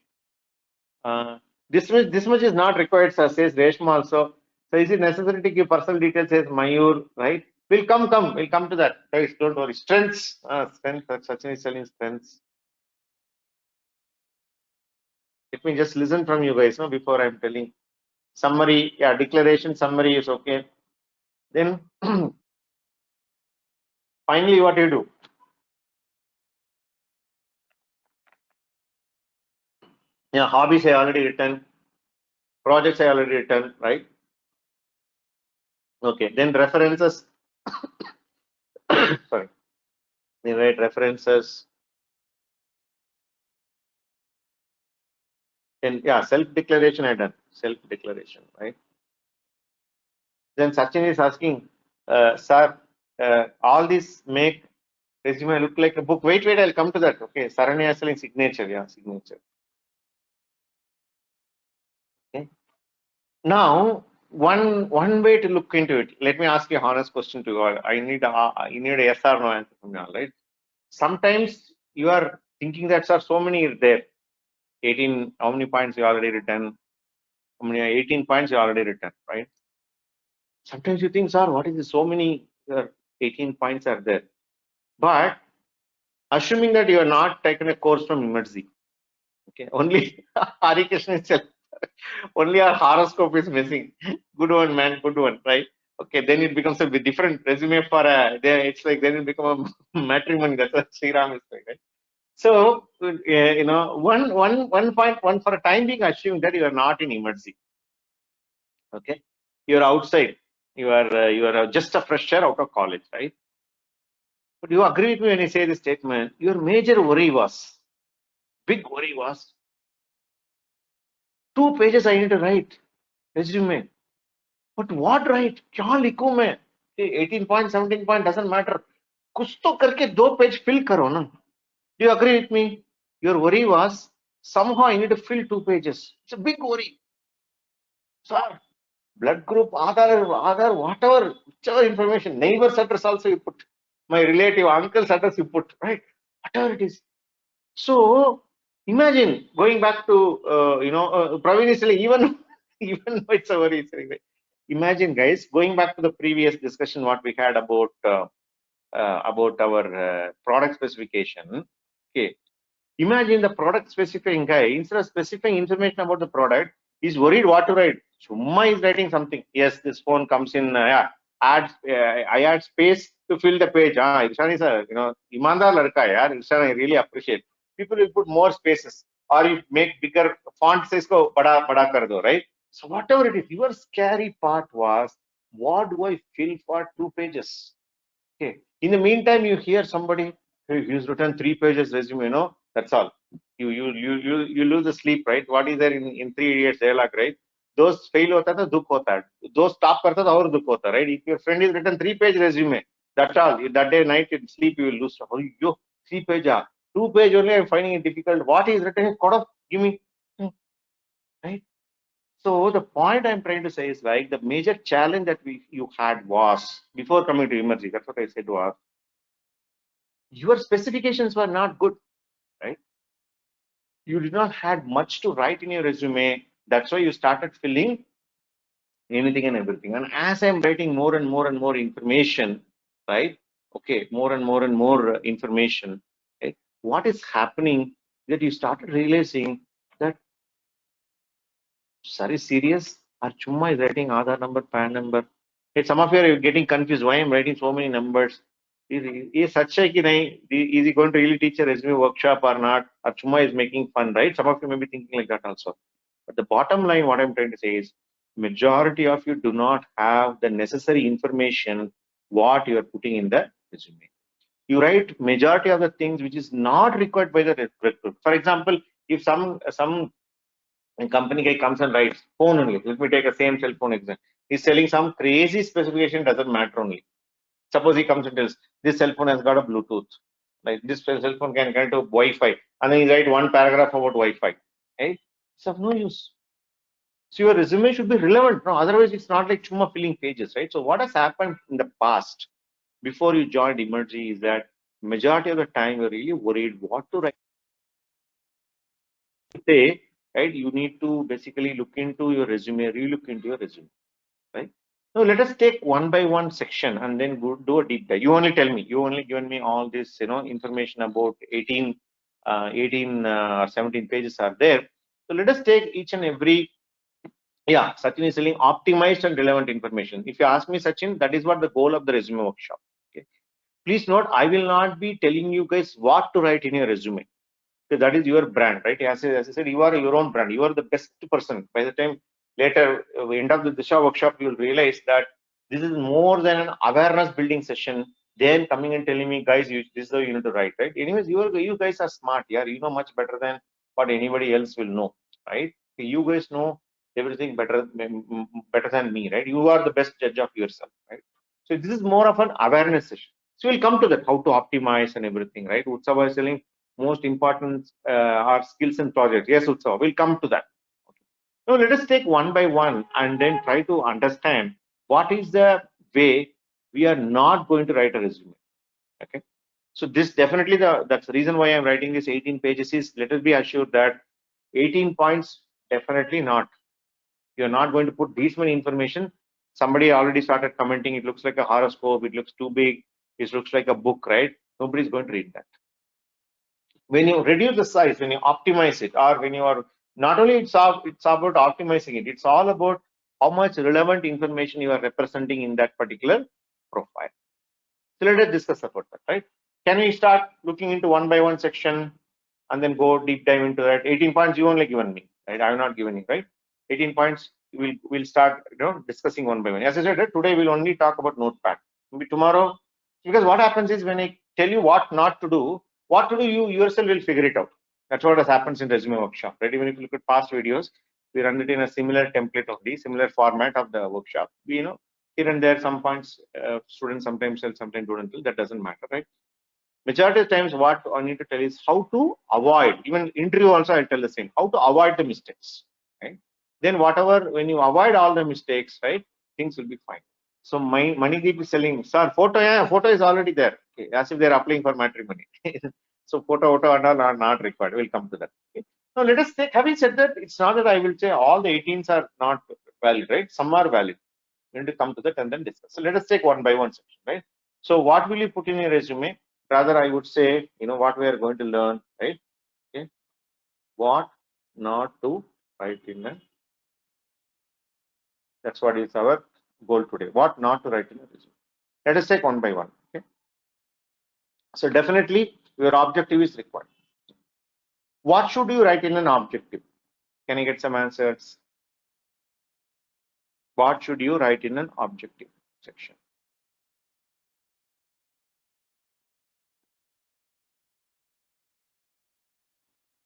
This much is not required, sir, says Reshma also. So is it necessary to give personal details, says Mayur, right? We'll come to that. Guys, don't worry. Strengths, strength, Sachin is telling strengths. Let me just listen from you guys, no, before I'm telling. Summary, yeah, declaration, summary is okay. Then finally, what you do? Yeah, hobbies I already written, projects I already written, right? Okay, then references. Sorry, then write references. Then yeah, self-declaration I done. Self-declaration, right? Then Sachin is asking, sir, all these make resume look like a book. Wait, I'll come to that. Okay, Saranya is telling signature, yeah, signature. Okay. Now, one way to look into it. Let me ask you a honest question to you all. I need a yes or no answer from you all, right? Sometimes you are thinking that, sir, so many are there. 18, how many points you already written? How many? 18 points you already written, right? Sometimes you think, sir, what is this? So many 18 points are there. But assuming that you are not taken a course from Emergency, okay, only Hari Krishna itself, only our horoscope is missing. Good one, man, good one, right? Okay, then it becomes a bit different resume for it's like then it become a matrimony. That's what Sri Ram is saying, right? So, you know, one point, one for a time being, assume that you are not in emergency. Okay, you are outside. You are just a fresher out of college, right? But you agree with me when I say this statement. Your major worry was, big worry was, 2 pages I need to write resume. But what write? क्या लिखूं मैं? 18 point, 17 point doesn't matter. कुछ तो करके 2 page fill करो ना. Do you agree with me? Your worry was somehow I need to fill 2 pages. It's a big worry. Sir, blood group, Aadhaar, whatever, whichever information, neighbor's address also you put, my relative, uncle's address you put, right? Whatever it is. So imagine going back to Praveen is saying even even though it's a worry. Imagine, guys, going back to the previous discussion what we had about our product specification. Okay, imagine the product specifying guy, instead of specifying information about the product, he's worried what to write. Summa is writing something. Yes, this phone comes in. I add space to fill the page. Irshan is a imandar ladka hai, yaar. Irshan, I really appreciate. People will put more spaces or you make bigger font size ko bada kar do, right? So whatever it is, your scary part was What do I fill for 2 pages? Okay. In the meantime, you hear somebody who's written 3 pages resume, that's all. You lose the sleep, right? What is there in 3 Idiots dialogue, right? Those fail hota tha dukh hota hai. Those stop karta tha aur dukh hota, right? If your friend is written 3 page resume, that's all. That day night in sleep you will lose. Oh, yo, 3 page, 2 page only I'm finding it difficult. What is written? Give me, right? So the point I'm trying to say is like the major challenge that you had was before coming to emerging. That's what I said was your specifications were not good, right? You did not had much to write in your resume. That's why you started filling anything and everything. And as I'm writing more and more and more information, right? Okay, more and more and more information. Right? What is happening that you started realizing that sorry, serious? Or Chumma is writing Aadhaar number, PAN number. Hey, some of you are getting confused. Why I'm writing so many numbers? Is such a is he going to really teach a resume workshop or not? Or Chumma is making fun, right? Some of you may be thinking like that also. But the bottom line, what I'm trying to say is, majority of you do not have the necessary information what you are putting in the resume. You write majority of the things which is not required by the recruit. For example, if some company guy comes and writes phone only. Let me take a same cell phone example. He's selling some crazy specification, doesn't matter only. Suppose he comes and tells this cell phone has got a Bluetooth, like this cell phone can connect to Wi-Fi, and then he write one paragraph about Wi-Fi. Right? It's of no use. So your resume should be relevant. No, otherwise it's not like chumma filling pages, right? So what has happened in the past before you joined Emergy is that majority of the time you're really worried what to write. Say, right? You need to basically look into your resume, relook into your resume. Right? So let us take one by one section and then go do a deep dive. You only tell me. You only given me all this, information about 18 or 17 pages are there. So let us take each and every. Yeah, Sachin is selling optimized and relevant information. If you ask me, Sachin, that is what the goal of the resume workshop. Okay. Please note, I will not be telling you guys what to write in your resume. Because that is your brand, right? As I said, you are your own brand. You are the best person. By the time later, end of the DISHA workshop, you will realize that this is more than an awareness building session. Then coming and telling me, guys, this is how you need to write, right? Anyways, you guys are smart. Yeah, you know much better than what anybody else will know, right? You guys know everything better than me, right? You are the best judge of yourself, right? So this is more of an awareness session. So we'll come to that, how to optimize and everything, right? Utsava is telling most important are skills and projects. Yes, Utsava, we'll come to that. Okay. Now let us take one by one and then try to understand what is the way we are not going to write a resume. Okay. So this definitely that's the reason why I'm writing this 18 pages is let us be assured that 18 points definitely not. You're not going to put this many information. Somebody already started commenting, it looks like a horoscope, it looks too big, it looks like a book, right? Nobody's going to read that. When you reduce the size, when you optimize it, or when you are not only it's about optimizing it, it's all about how much relevant information you are representing in that particular profile. So let us discuss about that, right? Can we start looking into one by one section and then go deep dive into that? 18 points you only given me, right? I have not given you, right? 18 points we'll start discussing one by one. As I said, today we'll only talk about Notepad. Maybe tomorrow, because what happens is when I tell you what not to do, you yourself will figure it out. That's what has happens in resume workshop, right? Even if you look at past videos, we run it in a similar template of the similar format of the workshop. We here and there some points students sometimes tell, sometimes don't tell. That doesn't matter, right? Majority of times, what I need to tell is how to avoid. Even interview also, I'll tell the same. How to avoid the mistakes, right? Then whatever, when you avoid all the mistakes, right, things will be fine. So my Manideep is selling, sir, photo, yeah, photo is already there. Okay, as if they're applying for matrimony. So photo and all are not required. We'll come to that. Okay. Now let us take, having said that, it's not that I will say all the 18s are not valid, right? Some are valid. We need to come to that and then discuss. So let us take one by one section, right? So what will you put in your resume? Rather, I would say, what we are going to learn, right? Okay. What not to write in a, that's what is our goal today. What not to write in a resume. Let us take one by one. Okay. So definitely your objective is required. What should you write in an objective? Can I get some answers? what should you write in an objective section?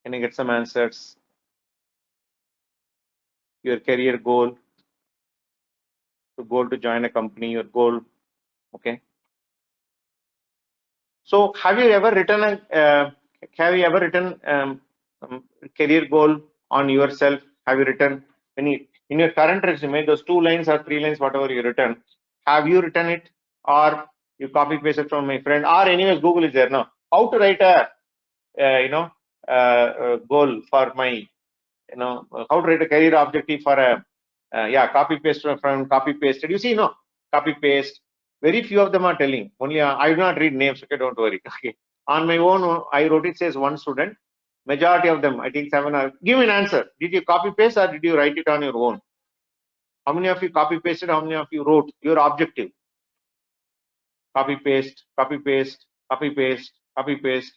Can I get some answers? Your career goal, to join a company, your goal. Okay. So have you ever written career goal on yourself? Have you written any in your current resume, those 2 lines or 3 lines, whatever you written, have you written it, or you copy pasted from my friend, or anyways Google is there now? How to write a goal for my, how to write a career objective for a copy paste from copy pasted. You see, no, copy paste. Very few of them are telling. Only I do not read names. Okay, don't worry. Okay, on my own, I wrote it says 1 student. Majority of them, I think 7 are. Give me an answer. Did you copy paste or did you write it on your own? How many of you copy pasted? How many of you wrote your objective? Copy paste, copy paste, copy paste, copy paste.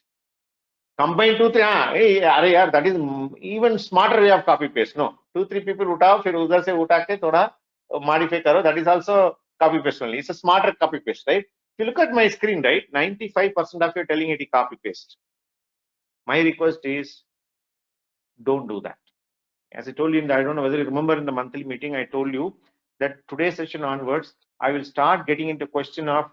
Combine 2 3, hey, yaar, that is even smarter way of copy paste. No, 2 3 people उठाओ, फिर उधर से उठा के थोड़ा modify करो. That is also copy paste only. It's a smarter copy paste, right? If you look at my screen, right, 95% of you are telling it is copy paste. My request is, don't do that. As I told you, I don't know whether you remember in the monthly meeting, I told you that today's session onwards, I will start getting into question of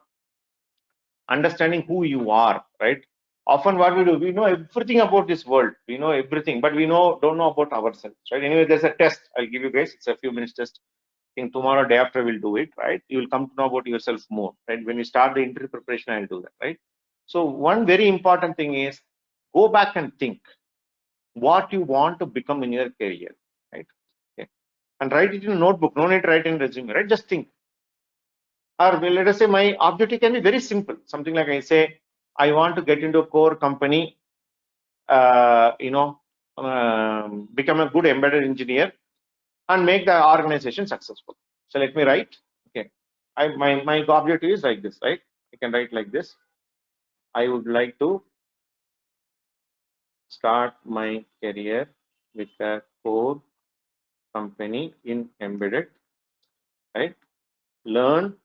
understanding who you are, right? Often what we do, we know everything about this world, we know everything, but we don't know about ourselves, right? Anyway, there's a test I'll give you guys. It's a few minutes test. I think tomorrow, day after, we'll do it, right? You will come to know about yourself more, right? When you start the interview preparation, I'll do that, right? So one very important thing is, go back and think what you want to become in your career, right? Okay. And write it in a notebook. No need to write in resume, right? Just think. Or let us say my objective can be very simple. Something like I say, I want to get into a core company, become a good embedded engineer and make the organization successful. So let me write. Okay, my objective is like this, right? I can write like this. I would like to start my career with a core company in embedded, right? Learn,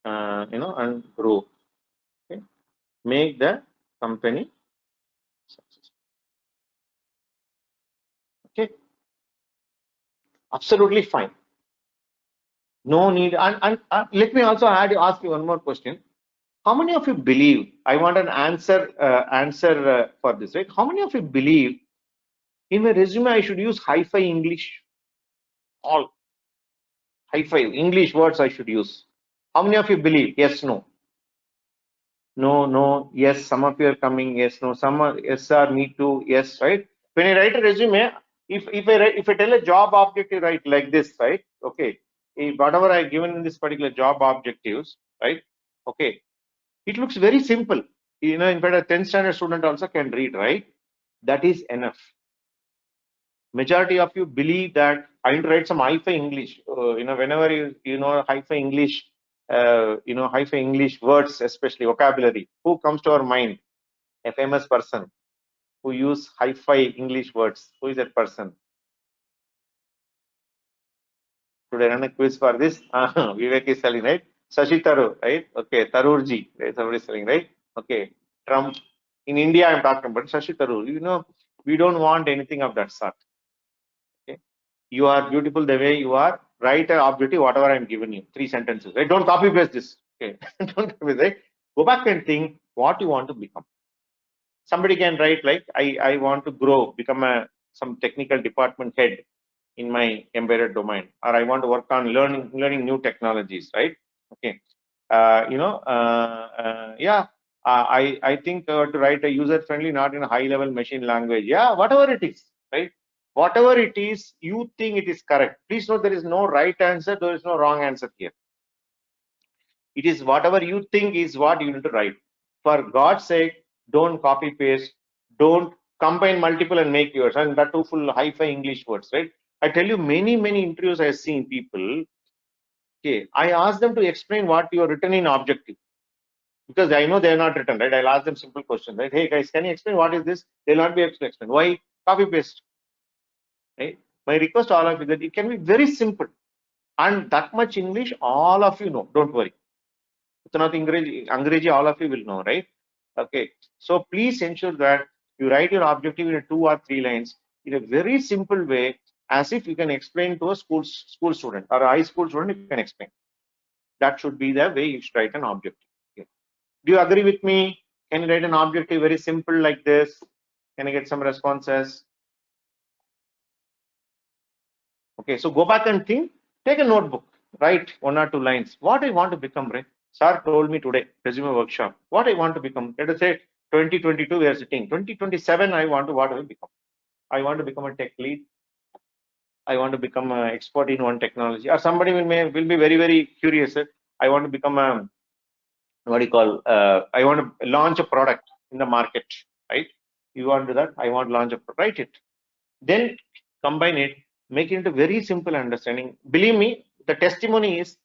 and grow. Okay, make the company successful. Okay, absolutely fine. No need. And let me also ask you one more question. How many of you believe? I want an answer for this, right? How many of you believe in my resume I should use hi-fi English? All hi-fi English words I should use. How many of you believe? Yes, no. No, no, yes. Some of you are coming. Yes, no. Some are yes, sir. Me too. Yes, right. When I write a resume, if I tell a job objective, right, like this, right? Okay. Whatever I given in this particular job objectives, right? Okay. It looks very simple. In fact, a 10th standard student also can read, right? That is enough. Majority of you believe that I need to write some hi-fi English. Whenever hi-fi English, hi-fi English words, especially vocabulary, who comes to our mind? A famous person who use hi-fi English words. Who is that person? Should I run a quiz for this? Vivek is telling, right? Shashi Tharoor, right? Okay, Tharoorji, right? Somebody is telling, right? Okay, Trump. In India, I'm talking about Shashi Tharoor. We don't want anything of that sort. Okay, you are beautiful the way you are. Write an objective, whatever I'm giving you. 3 sentences, right? Don't copy paste this. Okay, don't copy, right? Go back and think what you want to become. Somebody can write like, I want to grow, become some technical department head in my embedded domain, or I want to work on learning new technologies, right? Okay, I think to write a user friendly, not in a high level machine language. Yeah, whatever it is, right? Whatever it is, you think it is correct. Please note there is no right answer, there is no wrong answer here. It is whatever you think is what you need to write. For God's sake, don't copy paste, don't combine multiple and make yours, and that too full hi-fi English words, right? I tell you, many interviews I've seen people. Okay, I ask them to explain what you are written in objective, because I know they are not written, right? I'll ask them simple questions, right? Hey guys, can you explain what is this? They'll not be able to explain. Why? Copy paste, right? My request to all of you that it can be very simple and that much English all of you know. Don't worry. It's not Angreji, all of you will know, right? Okay. So please ensure that you write your objective in 2 or 3 lines in a very simple way, as if you can explain to a school student or a high school student. You can explain. That should be the way you should write an objective. Okay. Do you agree with me? Can you write an objective very simple like this? Can I get some responses? Okay, so go back and think. Take a notebook, write 1 or 2 lines. What I want to become, right? Sir told me today, resume workshop. What I want to become. Let us say 2022 we are sitting. 2027 I want to what I will become. I want to become a tech lead. I want to become an expert in one technology. Or somebody will be very curious. I want to become a what do you call? I want to launch a product in the market, right? You want to do that? I want to launch a product. Write it. Then combine it, make it into very simple understanding. Believe me, the testimony is,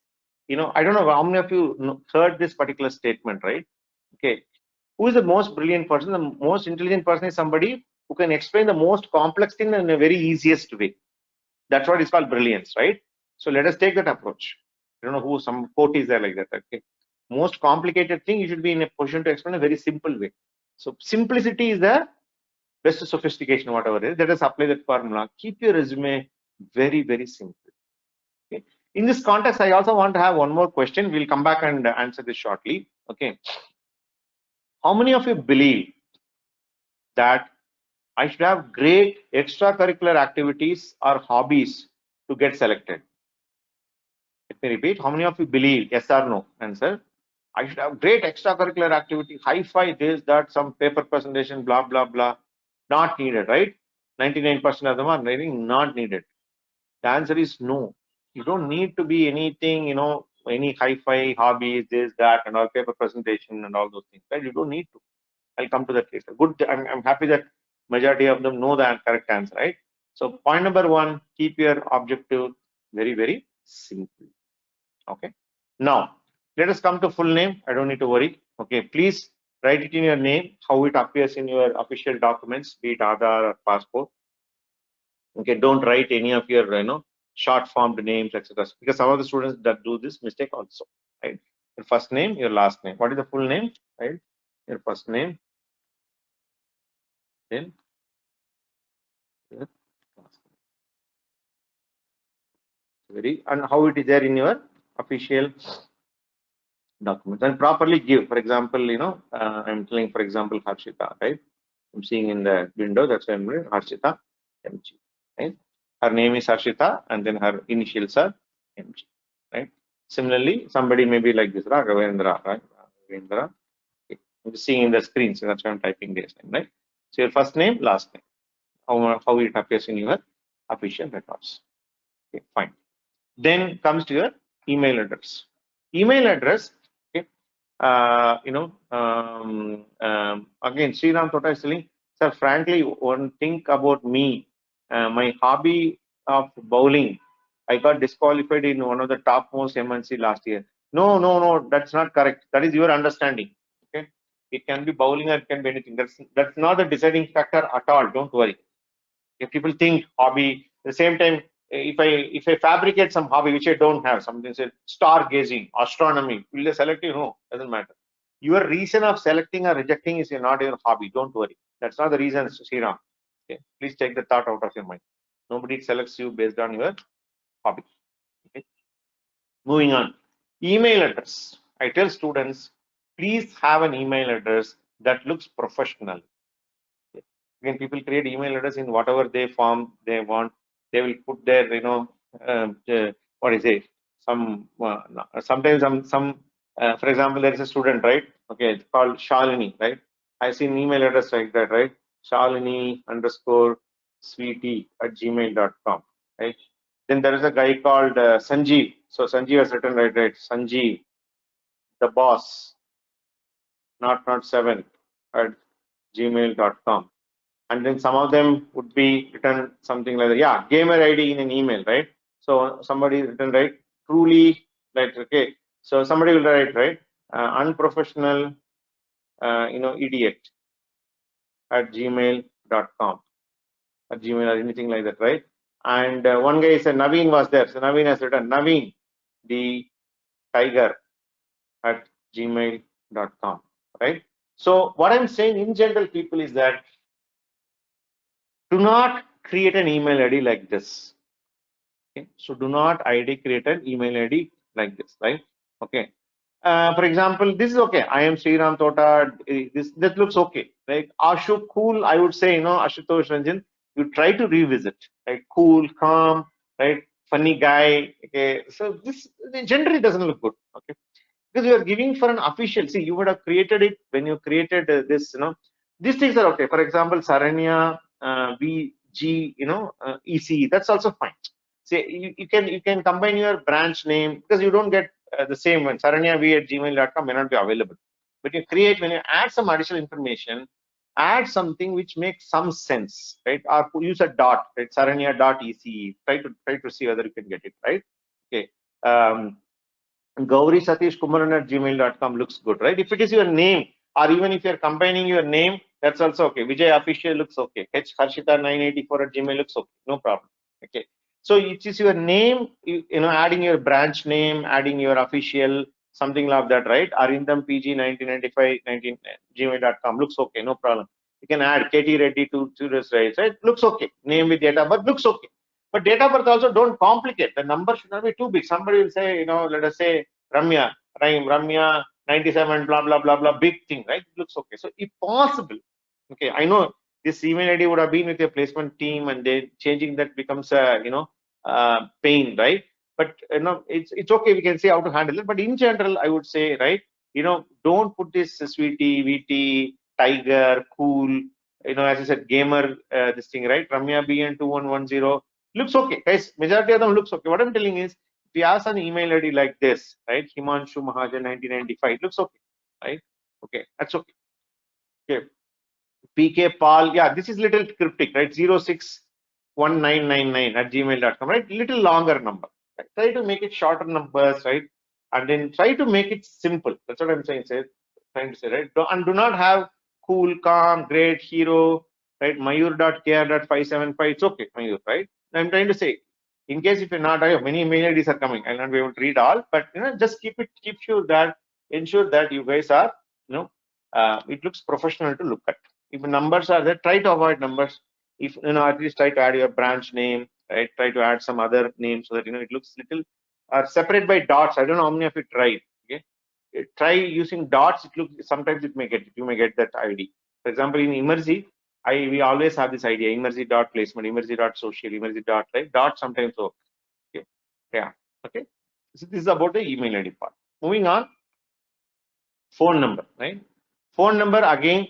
I don't know how many of you heard this particular statement, right? Okay, who is the most brilliant person? The most intelligent person is somebody who can explain the most complex thing in a very easiest way. That's what is called brilliance, right? So let us take that approach. I don't know who, some quote is there like that. Okay, most complicated thing you should be in a position to explain a very simple way. So simplicity is the best sophistication, whatever it is. Let us apply that formula. Keep your resume very simple. Okay. In this context, I also want to have one more question. We'll come back and answer this shortly. Okay. How many of you believe that I should have great extracurricular activities or hobbies to get selected? Let me repeat. How many of you believe, yes or no? Answer. I should have great extracurricular activity, hi-fi, this, that, some paper presentation, blah, blah, blah. Not needed, right? 99% of them are not needed. The answer is no. You don't need to be anything, any hi-fi hobbies, this, that, and all, paper presentation and all those things, right? You don't need to. I'll come to that later. Good. I'm happy that majority of them know the correct answer, right? So point number 1, keep your objective very simple. Okay. Now, let us come to full name. I don't need to worry. Okay. Please write it in your name, how it appears in your official documents, be it Aadhaar or passport. Okay. Don't write any of your, short formed names, etc. Because some of the students that do this mistake also, right? Your first name, your last name. What is the full name, right? Your first name, then your last name. And how it is there in your official documents, and properly give. For example, I'm telling, for example, Harshita, right? I'm seeing in the window, that's why I'm reading Harshita MG, right? Her name is Harshita, and then her initials are MG, right? Similarly, somebody may be like this, Raghavendra, right? Raghavendra. Okay. I'm just seeing in the screen, so that's why I'm typing this name, right? So your first name, last name, how it appears in your official records. Okay, fine. Then comes to your email address. Email address, okay. Again, Sriram Tota is telling, sir, frankly, one think about me, my hobby of bowling, I got disqualified in one of the topmost MNC last year. No, that's not correct. That is your understanding. Okay, it can be bowling or it can be anything. That's not the deciding factor at all. Don't worry. If people think hobby, at the same time, if I fabricate some hobby which I don't have, something say stargazing, astronomy, will they select you? No, doesn't matter. Your reason of selecting or rejecting is not your hobby. Don't worry. That's not the reason, Sriram. Okay, please take the thought out of your mind. Nobody selects you based on your hobby. Okay. Moving on. Email address. I tell students, please have an email address that looks professional. Again, people create email address in whatever they form they want. They will put their, what is it? Sometimes for example, there is a student, right? Okay, it's called Shalini, right? I see an email address like that, right? Shalini_sweetie@gmail.com, right? Then there is a guy called Sanjeev. So Sanjeev has written right, Sanjeev, the boss, not 7 @gmail.com. And then some of them would be written something like that. Yeah, gamer ID in an email, right? So somebody written, right, truly, like, okay. So somebody will write, right, unprofessional, idiot @gmail.com, or anything like that, right? And one guy said Naveen was there. So Naveen has written Naveen, the tiger at gmail.com, right? So what I'm saying in general, people, is that do not create an email ID like this. Okay, so do not create an email ID like this, right? Okay. For example, this is okay. I am Sriram Tota. This looks okay. Like Ashok, cool. I would say, Ashutosh Ranjan, you try to revisit, right? Cool, calm, right? Funny guy. Okay. So this generally doesn't look good. Okay, because you are giving for an official. See, you would have created it when you created this. These things are okay. For example, Saranya BG, EC. That's also fine. Say you can combine your branch name, because you don't get the same one. saranyab@gmail.com may not be available, but when you add some additional information, add something which makes some sense, right? Or use a dot, right? saranya.ec. Try to see whether you can get it right. Okay. Gauri Satish Kumaran at gmail.com looks good, right? If it is your name, or even if you're combining your name, that's also okay. Vijay Official looks okay. H Harshita 984 at gmail looks okay. No problem. Okay. So it is your name, adding your branch name, adding your official, something like that, right? Arindam PG 1995 gmail.com looks okay. No problem. You can add KT Reddy to this, right? Looks okay. Name with data, but looks okay. But date of birth also don't complicate. The number should not be too big. Somebody will say, let us say Ramya 97, blah, blah, blah, blah, big thing, right? It looks okay. So if possible, okay, I know this email ID would have been with your placement team, and then changing that becomes a, pain, right? But, it's okay. We can say how to handle it. But in general, I would say, right, don't put this sweetie, VT, tiger, cool, as I said, gamer, this thing, right? Ramya BN 2110 looks okay, guys. Majority of them looks okay. What I'm telling is, if you ask an email ID like this, right? Himanshu Mahajan 1995 looks okay, right? Okay, that's okay. Okay. PK Pal, yeah, this is little cryptic, right? 061999 at gmail.com, right? Little longer number. Right? Try to make it shorter numbers, right? And then try to make it simple. That's what I'm saying. Trying to say, right? And do not have cool, calm, great, hero, right? Mayur.kr.575. It's okay, Mayur, right? I'm trying to say, in case if you're not, I have many email IDs are coming. I'll not be able to read all, but just ensure that you guys are, it looks professional to look at. If numbers are there, try to avoid numbers. If at least try to add your branch name, right? Try to add some other name so that it looks little, or separate by dots. I don't know how many of you tried. Okay, try using dots. It looks, sometimes it may get you may get that ID. For example, in Emergy, we always have this idea: Emergy dot placement, Emergy dot social, Emergy dot, right? Dot sometimes work. Okay, yeah, okay. So this is about the email ID part. Moving on, phone number, right? Phone number, again,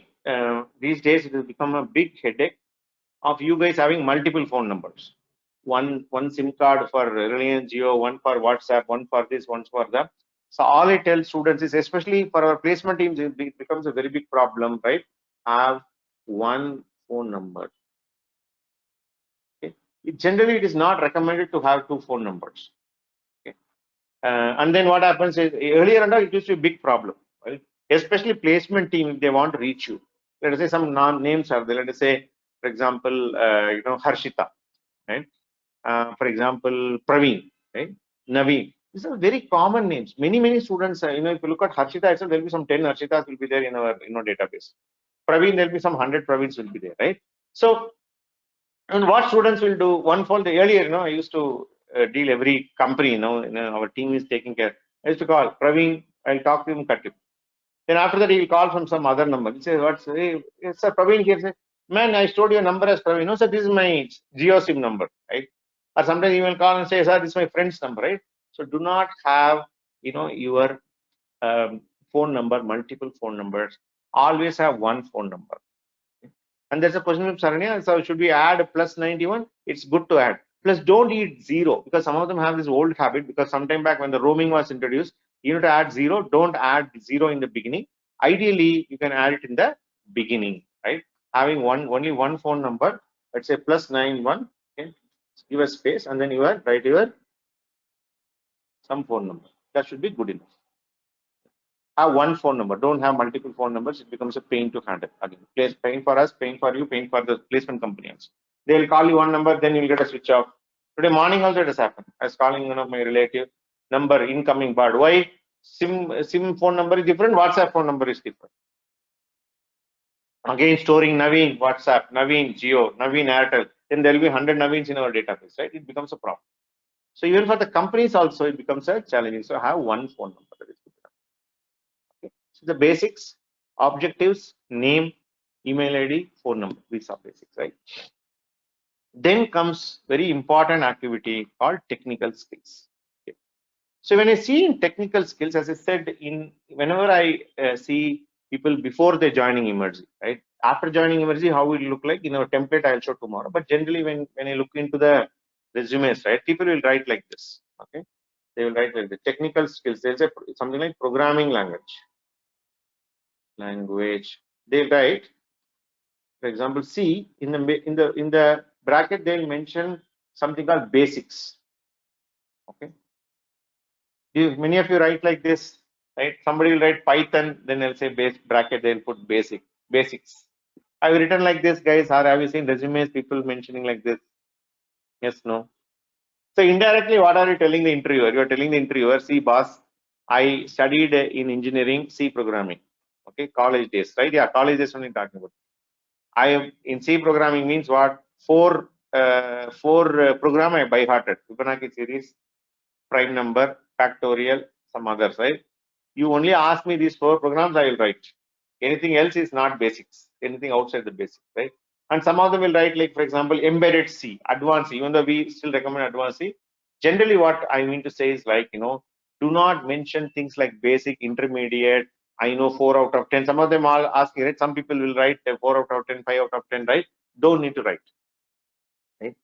these days it has become a big headache of you guys having multiple phone numbers. One SIM card for Reliance Jio, one for WhatsApp, one for this, one for that. So all I tell students is, especially for our placement teams, it becomes a very big problem, right? Have one phone number. Okay. Generally, it is not recommended to have two phone numbers. Okay. And then what happens is, earlier on, it used to be a big problem, right? Especially placement team, if they want to reach you. Let us say some names are there. Let us say, for example, Harshita, right? For example, Praveen, right? Naveen. These are very common names. Many students, if you look at Harshita itself, there will be some 10 Harshitas will be there in our database. Praveen, there will be some 100 Praveens will be there, right? So, and what students will do, one phone, earlier, I used to deal every company, our team is taking care. I used to call Praveen, I'll talk to him, cut him. Then after that, he will call from some other number. He says, what's, hey, sir, Praveen here. Say, man, I stored your number as Praveen. No, sir, this is my Geo SIM number, right? Or sometimes he will call and say, sir, this is my friend's number, right? So do not have, your phone number, multiple phone numbers. Always have one phone number. And there's a question from Saranya. So should we add +91? It's good to add. Plus, don't eat zero, because some of them have this old habit. Because sometime back when the roaming was introduced, you need to add zero. Don't add zero in the beginning. Ideally, you can add it in the beginning, right? Having only one phone number. Let's say +91. Okay, give a space, and then write your some phone number. That should be good enough. Have one phone number. Don't have multiple phone numbers. It becomes a pain to handle. Again, pain for us, pain for you, pain for the placement company also. They will call you one number, then you'll get a switch off. Today morning also it has happened. I was calling one of my relative, number incoming barred. Why? SIM phone number is different, WhatsApp phone number is different. Again, storing Naveen WhatsApp, Naveen Geo, Naveen Airtel, then there will be 100 Naveens in our database, right? It becomes a problem. So even for the companies also, it becomes a challenging. So have one phone number. That is good enough. Okay. So the basics, objectives, name, email ID, phone number. These are basics, right? Then comes very important activity called technical skills. Okay. So when I see in technical skills, as I said, whenever I see people before they joining Emergy, right? After joining Emergy, how will it look like in our template? I'll show tomorrow. But generally, when I look into the resumes, right, people will write like this. Okay, they will write like the technical skills. There's something like programming language. They write, for example, C in the bracket. They'll mention something called basics. Okay. Many of you write like this, right? Somebody will write Python, then they'll say base bracket, they'll put basics. I've written like this, guys. Or have you seen resumes, people mentioning like this? Yes, no. So indirectly, what are you telling the interviewer? You are telling the interviewer, see, boss, I studied in engineering, C programming. Okay, college days, right? Yeah, college days only talking about. I am in C programming means what? Four program I by hearted. Fibonacci series, prime number, factorial, some others, right? You only ask me these 4 programs, I will write. Anything else is not basics, anything outside the basics, right? And some of them will write like, for example, embedded C, advanced C, even though we still recommend advanced C. Generally, what I mean to say is like, do not mention things like basic, intermediate. I know 4 out of 10. Some of them are asking, right? Some people will write 4 out of 10, 5 out of 10, right? Don't need to write, right?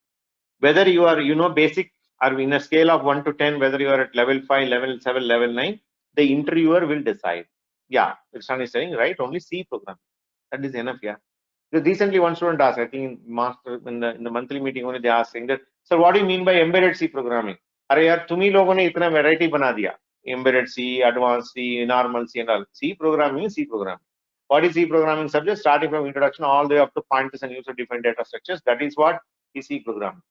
Whether you are, basic or in a scale of 1 to 10, whether you are at level 5, level 7, level 9, the interviewer will decide. Yeah, Krishan is saying, right? Only C program. That is enough, yeah. Because recently one student asked, I think in the monthly meeting only they asked saying that, sir, what do you mean by embedded C programming? Are yaar, tumhi logo ne itna variety bana diya. Embedded C, advanced C, normal C and all. C programming is C programming. What is C programming subject? Starting from introduction all the way up to pointers and user-defined data structures. That is what is C programming.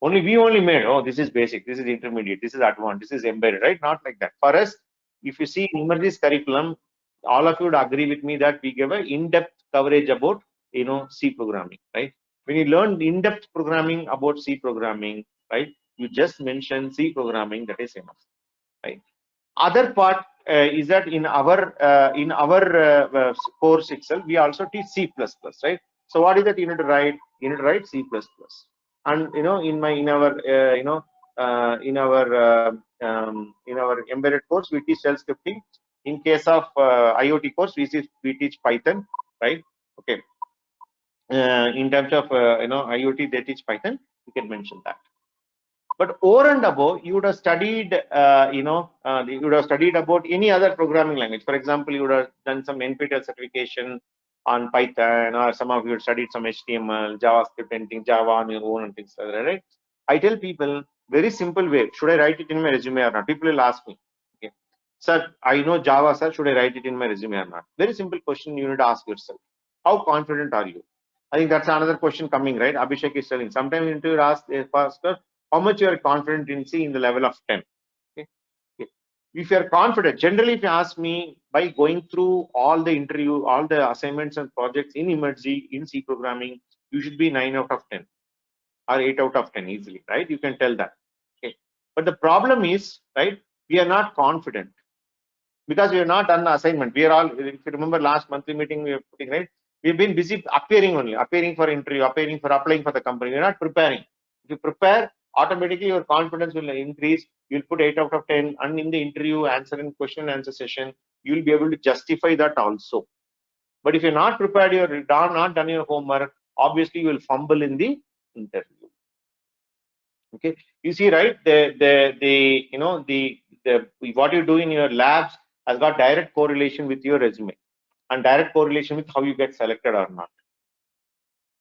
We only made, oh, this is basic, this is intermediate, this is advanced, this is embedded, right? Not like that. For us, if you see Emergy's curriculum, all of you would agree with me that we give an in-depth coverage about, C programming, right? When you learn in-depth programming about C programming, right? You just mention C programming, that is enough, right? Other part is that in our course itself, we also teach C++, right? So what is that you need to write? You need to write C++. And in our embedded course we teach shell scripting. In case of IoT course we teach Python, right? Okay. In terms of IoT they teach Python. You can mention that. But over and above, you would have studied, you would have studied about any other programming language. For example, you would have done some NPTEL certification on Python, or some of you had studied some HTML, JavaScript, anything, Java on your own and things like that, right? I tell people, very simple way, should I write it in my resume or not? People will ask me, okay, sir, I know Java, sir, should I write it in my resume or not? Very simple question you need to ask yourself. How confident are you? I think that's another question coming, right? Abhishek is telling. Sometimes you need to ask how much you are confident in C in the level of 10. Okay? If you are confident, generally, if you ask me, by going through all the interview, all the assignments and projects in Emergy, in C programming, you should be 9 out of 10 or 8 out of 10 easily, right? You can tell that. Okay. But the problem is, right, we are not confident because we have not done the assignment. We are all, if you remember last monthly meeting we were putting, right? We've been busy appearing for interview, applying for the company. We're not preparing. If you prepare, automatically your confidence will increase. You'll put 8 out of 10, and in the interview, answering question and answer session, you'll be able to justify that also. But if you're not prepared, you're not done your homework, obviously you will fumble in the interview. Okay, you see, right? What you do in your labs has got direct correlation with your resume and direct correlation with how you get selected or not.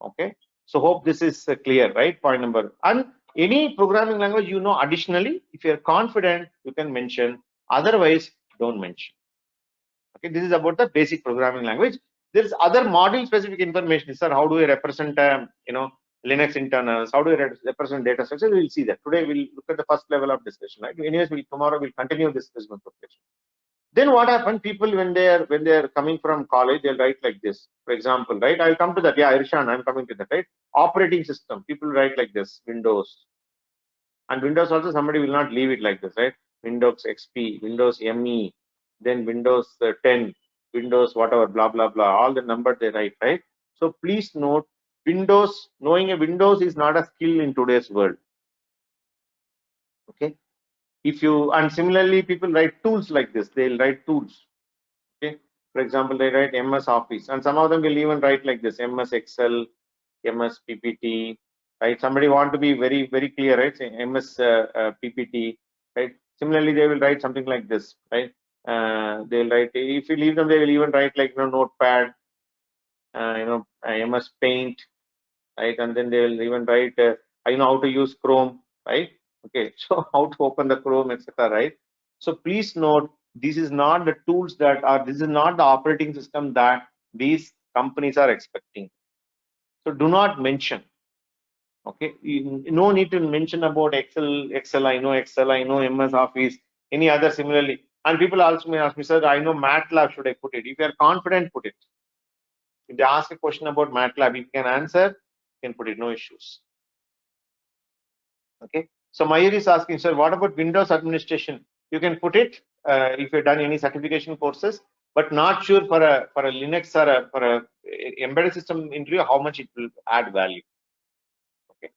Okay, so hope this is clear, right? Point number. And any programming language, additionally, if you're confident, you can mention. Otherwise, don't mention. Okay, this is about the basic programming language. There's other module specific information. Sir, how do I represent Linux internals, how do you represent data structure? We'll see that. Today we'll look at the first level of discussion, right? Anyways, tomorrow we'll continue this discussion. Then what happens? People when they are coming from college, they'll write like this. For example, right? I'll come to that. Yeah, Irshan, I'm coming to that, right? Operating system. People write like this, Windows. And Windows also somebody will not leave it like this, right? Windows XP, Windows ME, then Windows 10, Windows whatever, blah blah blah. All the number they write, right? So please note, Windows, knowing a Windows is not a skill in today's world. Okay. If you, and similarly, people write tools like this. They'll write tools. Okay. For example, they write MS Office, and some of them will even write like this: MS Excel, MS PPT. Right? Somebody want to be very clear, right? Say MS PPT. Right? Similarly, they will write something like this, right? They'll write, if you leave them, they will even write like Notepad, MS Paint, right? And then they will even write, I know how to use Chrome, right? Okay, so how to open the Chrome, etc. Right? So please note, this is not the tools that are, this is not the operating system that these companies are expecting. So do not mention. Okay, no need to mention about Excel. I know Excel. I know MS Office. Any other similarly. And people also may ask me, sir, I know MATLAB. Should I put it? If you are confident, put it. If they ask a question about MATLAB, if you can answer, you can put it. No issues. Okay. So Mayur is asking, sir, what about Windows administration? You can put it if you've done any certification courses, but not sure for a Linux or for a embedded system interview how much it will add value. Okay.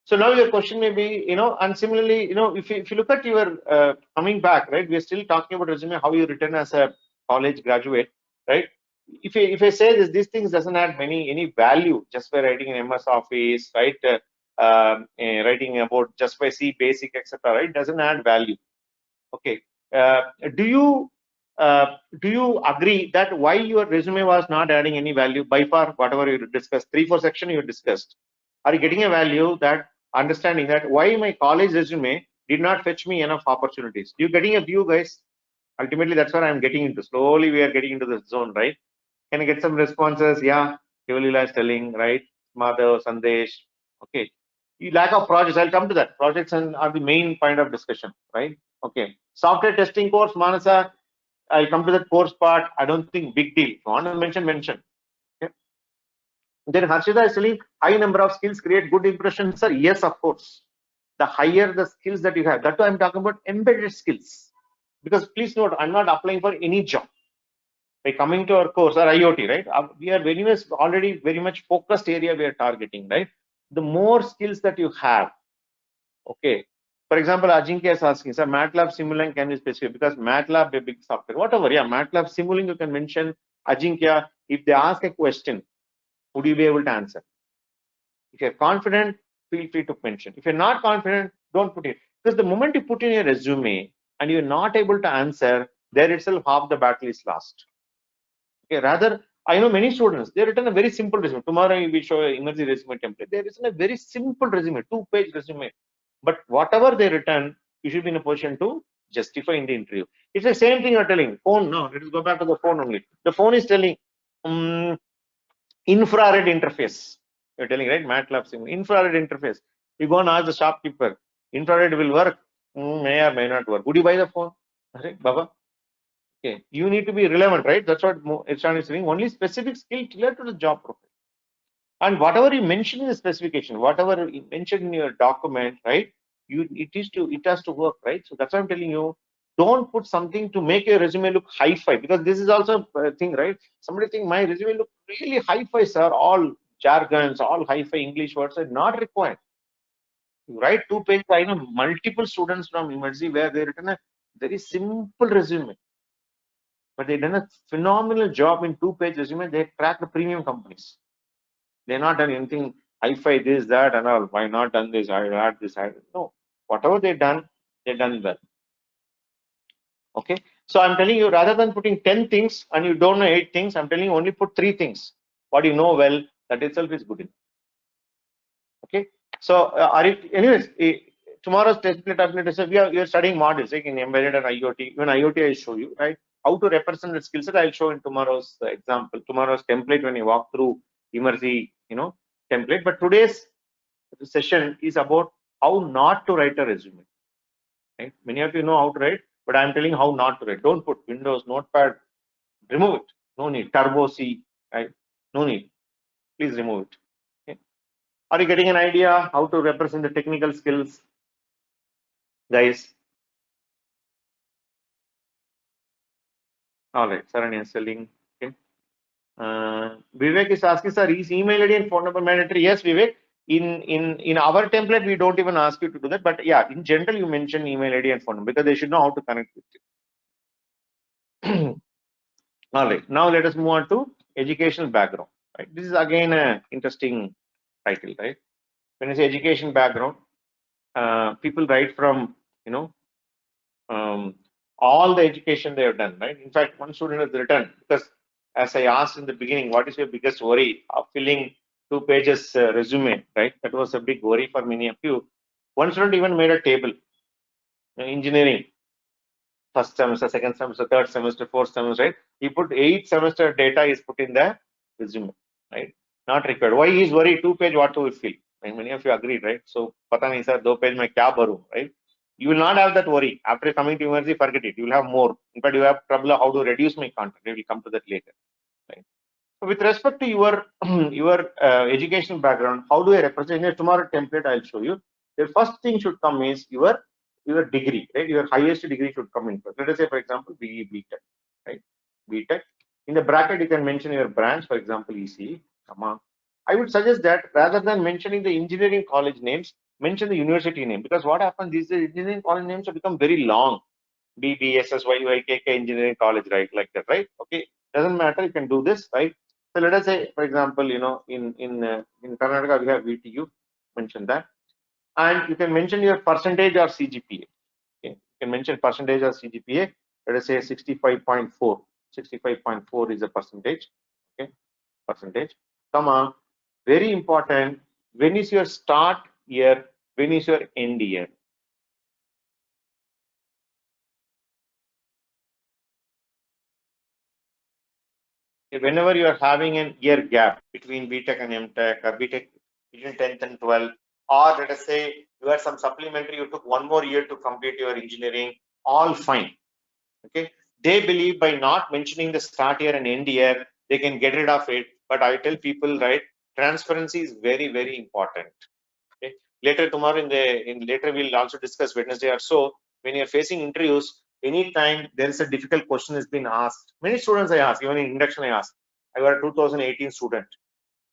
So now your question may be, and similarly, if you look at your coming back, right? We're still talking about resume, how you written as a college graduate, right? If I say this, these things doesn't add any value just by writing in MS Office, right? Writing about just by C basic, etc. Right? Doesn't add value. Okay. Do you agree that why your resume was not adding any value by far? Whatever you discussed, 3-4 section you discussed. Are you getting a value that understanding that why my college resume did not fetch me enough opportunities? You getting a view, guys? Ultimately, that's what I'm getting into. Slowly, we are getting into the zone, right? Can I get some responses? Yeah, Kevalila is telling, right? Madhav, Sandesh. Okay. Lack of projects. I'll come to that. Projects are the main point of discussion, right? Okay. Software testing course, Manasa. I'll come to that course part. I don't think big deal. If you want to mention. Okay. Then Harshita is telling high number of skills create good impression, sir. Yes, of course. The higher the skills that you have, that's why I'm talking about embedded skills. Because please note, I'm not applying for any job. By coming to our course or IoT, right? We are already very much focused area we are targeting, right? The more skills that you have, okay. For example, Ajinkya is asking, sir, MATLAB Simulink can be specific because MATLAB a big software, whatever. Yeah, MATLAB Simulink you can mention. Ajinkya, if they ask a question, would you be able to answer? If you're confident, feel free to mention. If you're not confident, don't put it. Because the moment you put in your resume and you're not able to answer, there itself half the battle is lost. Okay, rather, I know many students, they written a very simple resume. Tomorrow we show an emergency resume template. They written a very simple resume, 2-page resume. But whatever they written, you should be in a position to justify in the interview. It's the same thing you're telling. Phone, no, let us go back to the phone only. The phone is telling infrared interface. You're telling, right? MATLAB sim, infrared interface. You go and ask the shopkeeper, infrared will work, may or may not work. Would you buy the phone? Right, Baba? Okay, you need to be relevant, right? That's what Irshan is saying. Only specific skill related to the job profile. And whatever you mention in the specification, whatever you mention in your document, right? It has to work, right? So that's why I'm telling you, don't put something to make your resume look hi-fi, because this is also a thing, right? Somebody think my resume look really hi-fi, sir. All jargons, all hi-fi English words are not required. You write 2 pages. I know multiple students from university where they written a very simple resume, but they done a phenomenal job in 2-page resume. They crack the premium companies. They're not done anything hi-fi, this, that, and all. Why not done this? I had this. No. Whatever they've done well. Okay. So I'm telling you, rather than putting 10 things and you don't know 8 things, I'm telling you only put 3 things. What you know well, that itself is good enough. Okay. So anyways, tomorrow's test plate alternative, we are studying modules like in embedded and IoT. Even IoT I show you, right? How to represent the skill set I'll show in tomorrow's example, tomorrow's template when you walk through Emergy, template. But today's session is about how not to write a resume. Right? Many of you know how to write, but I'm telling how not to write. Don't put Windows, Notepad, remove it. No need. Turbo C, right? No need. Please remove it. Okay. Are you getting an idea how to represent the technical skills, guys? All right, Saranya is telling. Okay. Vivek is asking, sir, is email ID and phone number mandatory? Yes, Vivek. In our template, we don't even ask you to do that. But yeah, in general, you mention email ID and phone number because they should know how to connect with you. All right. Now let us move on to educational background. Right. This is again an interesting title, right? When you say education background, people write from all the education they have done, right? In fact, one student has written, because as I asked in the beginning, what is your biggest worry of filling 2 pages resume, right? That was a big worry for many of you. One student even made a table, engineering, first semester, second semester, third semester, fourth semester, right? He put 8 semester data is put in the resume, right? Not required. Why he is worried? 2 page, what to fill? And many of you agreed, right? So, pata nahi sir, 2 page mein kya bharu, right? You will not have that worry. After coming to university, forget it. You will have more. In fact, you have trouble how to reduce my content. We will come to that later, right? So, with respect to your your educational background, how do I represent? In a tomorrow template, I'll show you. The first thing should come is your degree, right? Your highest degree should come in first. Let us say, for example, BE, BTech, right? BTech. In the bracket, you can mention your branch, for example, ECE. I would suggest that rather than mentioning the engineering college names, mention the university name, because what happens is the engineering college names have become very long. BBSSYYKK Engineering College, right? Like that, right? Okay, doesn't matter. You can do this, right? So let us say, for example, in Karnataka we have VTU. Mention that, and you can mention your percentage or CGPA. Okay, you can mention percentage or CGPA. Let us say 65.4. 65.4 is a percentage. Okay, percentage. Comma. Very important. When is your start year? When is your end year? Whenever you are having an year gap between BTech and MTech, or BTech between 10th and 12th, or let us say you had some supplementary, you took one more year to complete your engineering, all fine. Okay, they believe by not mentioning the start year and end year, they can get rid of it. But I tell people, right, transparency is very, very important. Okay, later tomorrow later we'll also discuss Wednesday or so. When you're facing interviews, anytime there is a difficult question has been asked. Many students I ask, even in induction I ask. I was a 2018 student.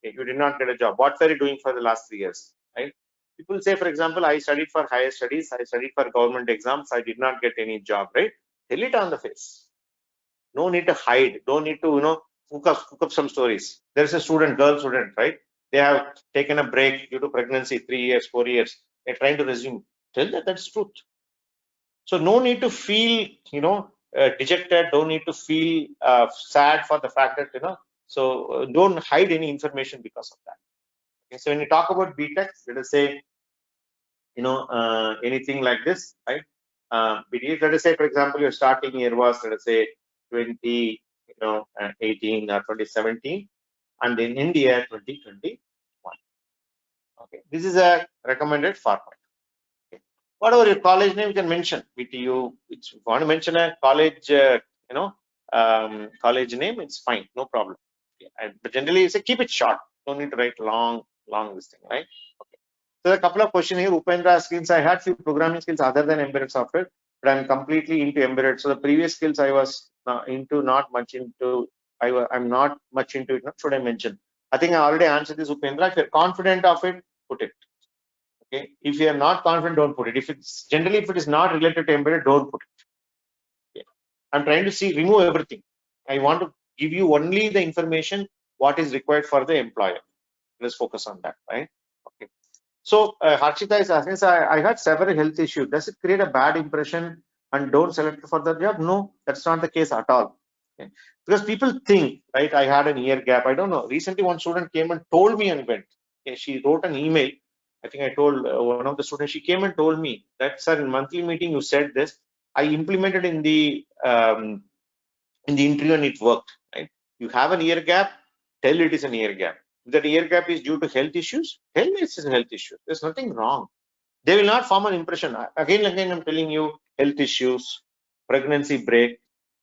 Okay, you did not get a job. What were you doing for the last 3 years? Right? People say, for example, I studied for higher studies. I studied for government exams. I did not get any job. Right? Tell it on the face. No need to hide. Don't need to cook up some stories. There is a girl student, right? They have taken a break due to pregnancy, 3 years, 4 years. They're trying to resume. Tell that that's truth. So no need to feel dejected. Don't need to feel sad for the fact that So don't hide any information because of that. Okay, so when you talk about BTech, let us say anything like this, right? Let us say, for example, your starting year was, let us say, 2018 or 2017, and in India 2021. Okay, this is a recommended format. Okay. Whatever your college name, you can mention BTU. If you want to mention a college, college name, it's fine, no problem. Okay. But generally, you say keep it short. Don't need to write long this thing, right? Okay. So a couple of questions here. Upendra asks, I had few programming skills other than embedded software, but I'm completely into embedded. So the previous skills I was not much into. I'm not much into it. Should I mention? I think I already answered this, Upendra. If you're confident of it, put it. Okay. If you are not confident, don't put it. If it is not related to embedded, don't put it. Okay. I'm trying to remove everything. I want to give you only the information what is required for the employer. Let's focus on that, right? Okay. So Harshita is asking, so I had several health issues. Does it create a bad impression and don't select for the job? No, that's not the case at all. Okay. Because people think, right, I had an year gap. I don't know. Recently, one student came and told me and went. Okay, she wrote an email. I think I told one of the students, she came and told me that, sir, in monthly meeting, you said this. I implemented in the interview and it worked, right? You have an year gap, tell it is an year gap. That year gap is due to health issues. Hell, it's a health issue. There's nothing wrong. They will not form an impression. Again and again, I'm telling you, health issues, pregnancy break.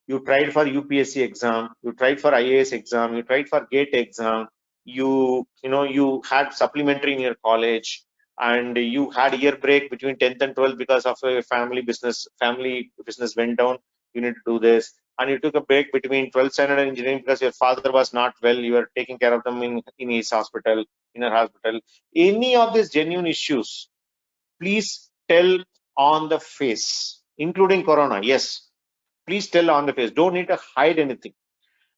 You tried for UPSC exam, you tried for IAS exam, you tried for GATE exam. You had supplementary in your college, and you had year break between 10th and 12th because of a family business. Family business went down. You need to do this, and you took a break between 12th standard and engineering because your father was not well. You were taking care of them in his hospital, in her hospital. Any of these genuine issues, please tell on the face, including corona. Yes, please tell on the face. Don't need to hide anything.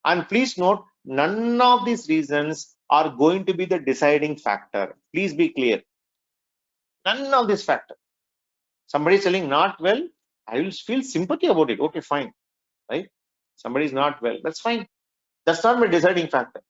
And please note, none of these reasons are going to be the deciding factor. Please be clear. None of this factor. Somebody is telling not well, I will feel sympathy about it. Okay, fine. Right? Somebody is not well. That's fine. That's not my deciding factor.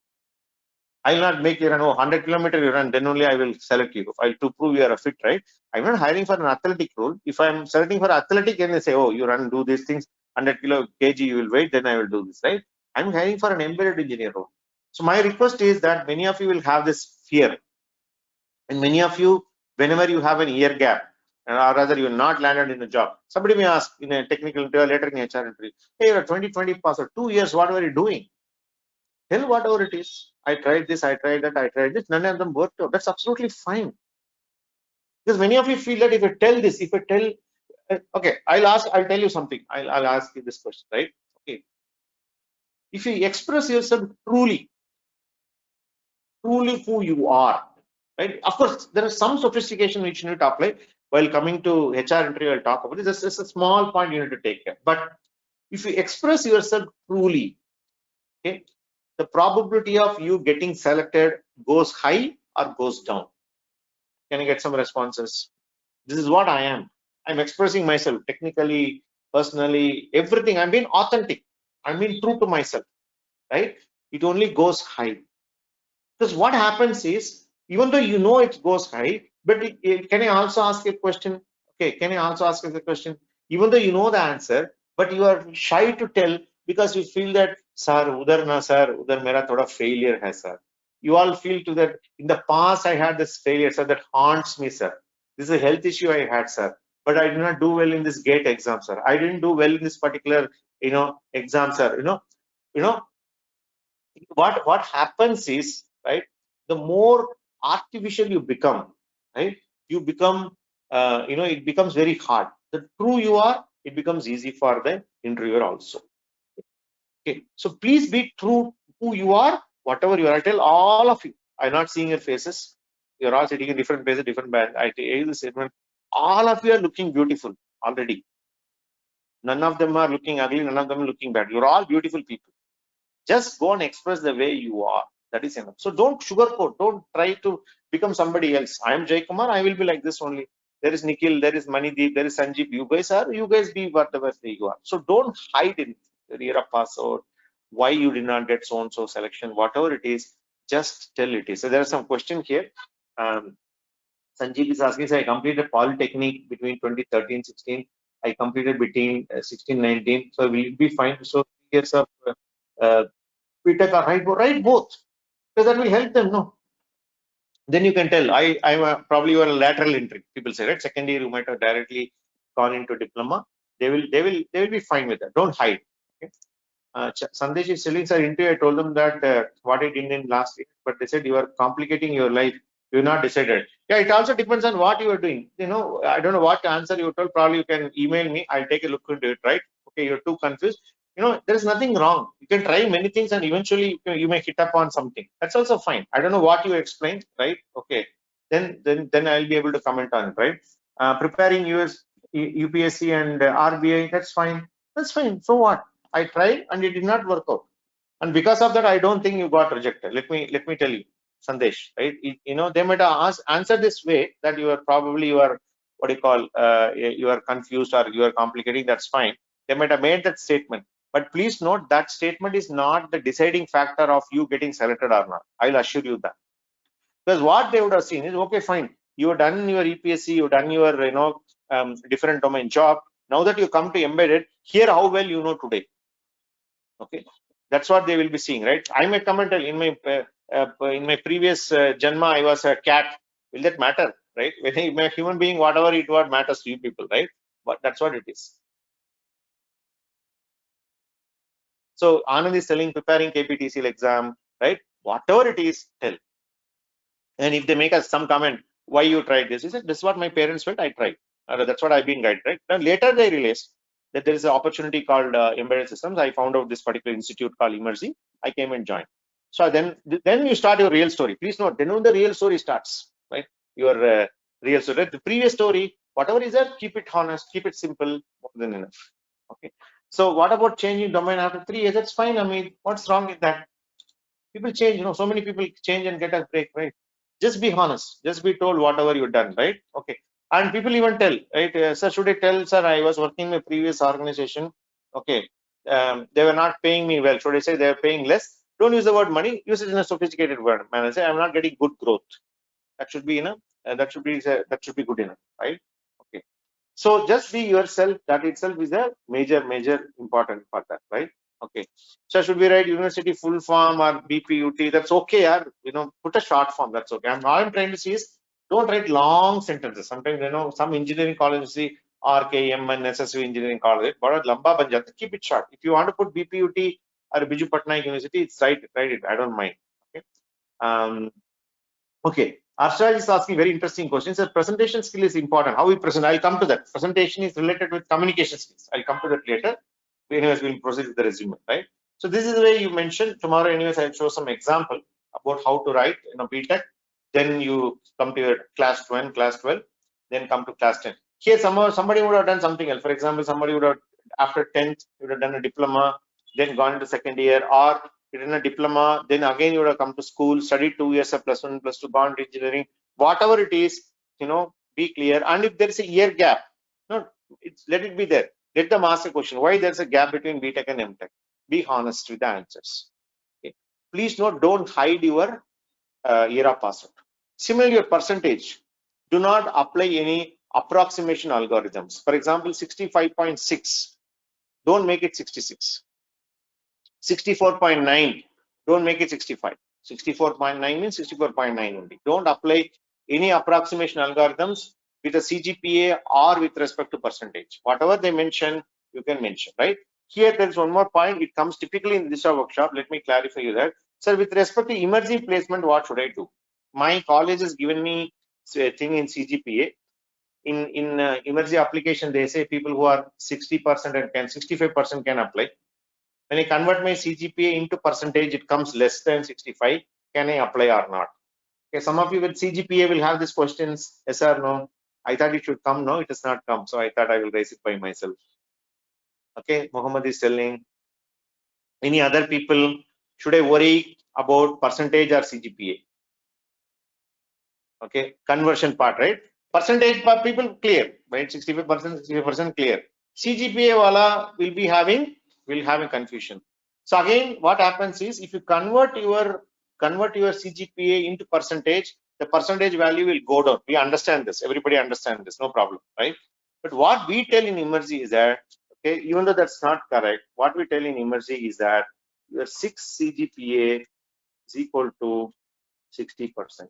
I will not make you run 100 kilometers you run, then only I will select you. To prove you are a fit, right? I'm not hiring for an athletic role. If I'm selecting for athletic, and they say, oh, you run, do these things, 100 kg you will weight, then I will do this, right? I'm hiring for an embedded engineer role. So my request is that many of you will have this fear. And many of you, whenever you have an year gap, or rather you are not landed in a job, somebody may ask in a technical interview, later in a HR interview, hey, you're 2020 pass or 2 years, what were you doing? Tell whatever it is. I tried this, I tried that, I tried this. None of them worked out. That's absolutely fine. Because many of you feel that if I tell this, if I tell, okay, I'll tell you something. I'll ask you this question, right? Okay. If you express yourself truly who you are, right? Of course, there is some sophistication which you need to apply. While coming to HR interview, I'll talk about this. This is a small point you need to take care. But if you express yourself truly, okay, the probability of you getting selected goes high or goes down. Can I get some responses? This is what I am. I'm expressing myself technically, personally, everything. I'm being authentic. I'm being true to myself, right? It only goes high. Because what happens is, even though you know it goes high, but can I also ask a question? Okay, can I also ask a question? Even though you know the answer, but you are shy to tell because you feel that, sir, udhar na sir, udhar mera thoda failure hai sir. You all feel to that, in the past I had this failure, sir, that haunts me, sir. This is a health issue I had, sir. But I did not do well in this GATE exam, sir. I didn't do well in this particular, exam, sir. What happens is, right, the more artificial you become, right, you become, it becomes very hard. The true you are, it becomes easy for the interviewer also. Okay, so please be true who you are, whatever you are. I tell all of you, I'm not seeing your faces. You're all sitting in different places, different band. I tell this statement, all of you are looking beautiful already. None of them are looking ugly, none of them are looking bad. You're all beautiful people. Just go and express the way you are. That is enough. So don't sugarcoat. Don't try to become somebody else. I am Jayakumar. I will be like this only. There is Nikhil. There is Manideep. There is Sanjeev. You guys be whatever you are. So don't hide in your year of pass out. Why you did not get so and so selection. Whatever it is, just tell it is. So there are some question here. Sanjeev is asking, so I completed Polytechnic between 2013-16. I completed between 16-19. So will it be fine? So 3 years of BTech or write both, because that will help them. No, then you can tell I'm probably you are a lateral entry. People say, right, second year you might have directly gone into diploma. They will be fine with that. Don't hide. Okay. Sandesh is telling, sir, interview, I told them that what I did in last week, but they said you are complicating your life. You're not decided. Yeah, it also depends on what you are doing. I don't know what answer you told. Probably you can email me. I'll take a look into it, right? Okay, you're too confused. There is nothing wrong. You can try many things and eventually you may hit upon something. That's also fine. I don't know what you explained, right? Okay. Then I'll be able to comment on it, right? Preparing UPSC and RBI, that's fine. That's fine. So what? I tried and it did not work out. And because of that, I don't think you got rejected. Let me tell you, Sandesh, right? They might answer this way that you are what do you call, you are confused or you are complicating. That's fine. They might have made that statement. But please note that statement is not the deciding factor of you getting selected or not. I'll assure you that. Because what they would have seen is, okay, fine, you have done your EPSC, you've done your different domain job. Now that you come to embedded, here how well you know today. Okay, that's what they will be seeing, right? I may come and tell in my in my previous Janma, I was a cat. Will that matter, right? When I'm a human being, whatever it what matters to you people, right? But that's what it is. So Anand is telling preparing KPTCL exam, right? Whatever it is, tell. And if they make us some comment, why you tried this? He said, this is what my parents felt, I tried. That's what I've been guided, right? Then later they realized that there is an opportunity called embedded systems. I found out this particular institute called Emergy. I came and joined. So then you start your real story. Please note, then when the real story starts, right? Your real story. The previous story, whatever is there, keep it honest, keep it simple, more than enough. Okay. So what about changing domain after 3 years? That's fine. I mean, what's wrong with that? People change, so many people change and get a break, right? Just be honest, just be told whatever you've done, right? Okay. And people even tell, right? Sir, should I tell, sir, I was working in my previous organization, okay, they were not paying me well. Should I say they are paying less? Don't use the word money, use it in a sophisticated word. Man, say I'm not getting good growth. That should be enough. That should be good enough, right? Okay. So just be yourself. That itself is a major important for that, right? Okay. So should we write university full form or BPUT? That's okay, yeah. Put a short form. That's okay. And all I'm trying to see is don't write long sentences. Sometimes some engineering colleges see RKM and SSV engineering college, but lamba ban jata. Keep it short. If you want to put BPUT or Biju Patnaik University, it's write it. I don't mind. Okay. Okay, Arsha is asking very interesting questions. The presentation skill is important. How we present, I'll come to that. Presentation is related with communication skills. I'll come to that later. Anyways, we'll proceed with the resume, right? So this is the way you mentioned. Tomorrow, anyways, I'll show some example about how to write, BTech. Then you come to your class 12, then come to class 10. Here, somebody would have done something else. For example, somebody would have, after 10th, would have done a diploma, then gone into second year, or you did a diploma, then again you would have come to school, studied 2 years of +1, +2, gone to engineering, whatever it is, be clear. And if there is a year gap, let it be there. Let them ask a question. Why there's a gap between BTech and MTech? Be honest with the answers. Okay. Please note, don't hide your year of passed out. Similarly, your percentage. Do not apply any approximation algorithms. For example, 65.6. Don't make it 66. 64.9, don't make it 65. 64.9 means 64.9 only. Don't apply any approximation algorithms with a CGPA or with respect to percentage. Whatever they mention, you can mention, right? Here, there is one more point. It comes typically in this workshop. Let me clarify you that. Sir, with respect to emerging placement, what should I do? My college has given me a thing in CGPA. In emerging application, they say people who are 60% and 65% can apply. When I convert my CGPA into percentage, it comes less than 65. Can I apply or not? Okay, some of you with CGPA will have these questions, yes or no. I thought it should come, no, it has not come. So I thought I will raise it by myself. Okay, Muhammad is telling. Any other people, should I worry about percentage or CGPA? Okay, conversion part, right? Percentage part people clear, right? 65%, 65% clear. CGPA wala will have a confusion. So again, what happens is if you convert your CGPA into percentage, the percentage value will go down. We understand this. Everybody understands this. No problem, right? But what we tell in Emergy is that, okay, even though that's not correct, what we tell in Emergy is that your 6 CGPA is equal to 60%.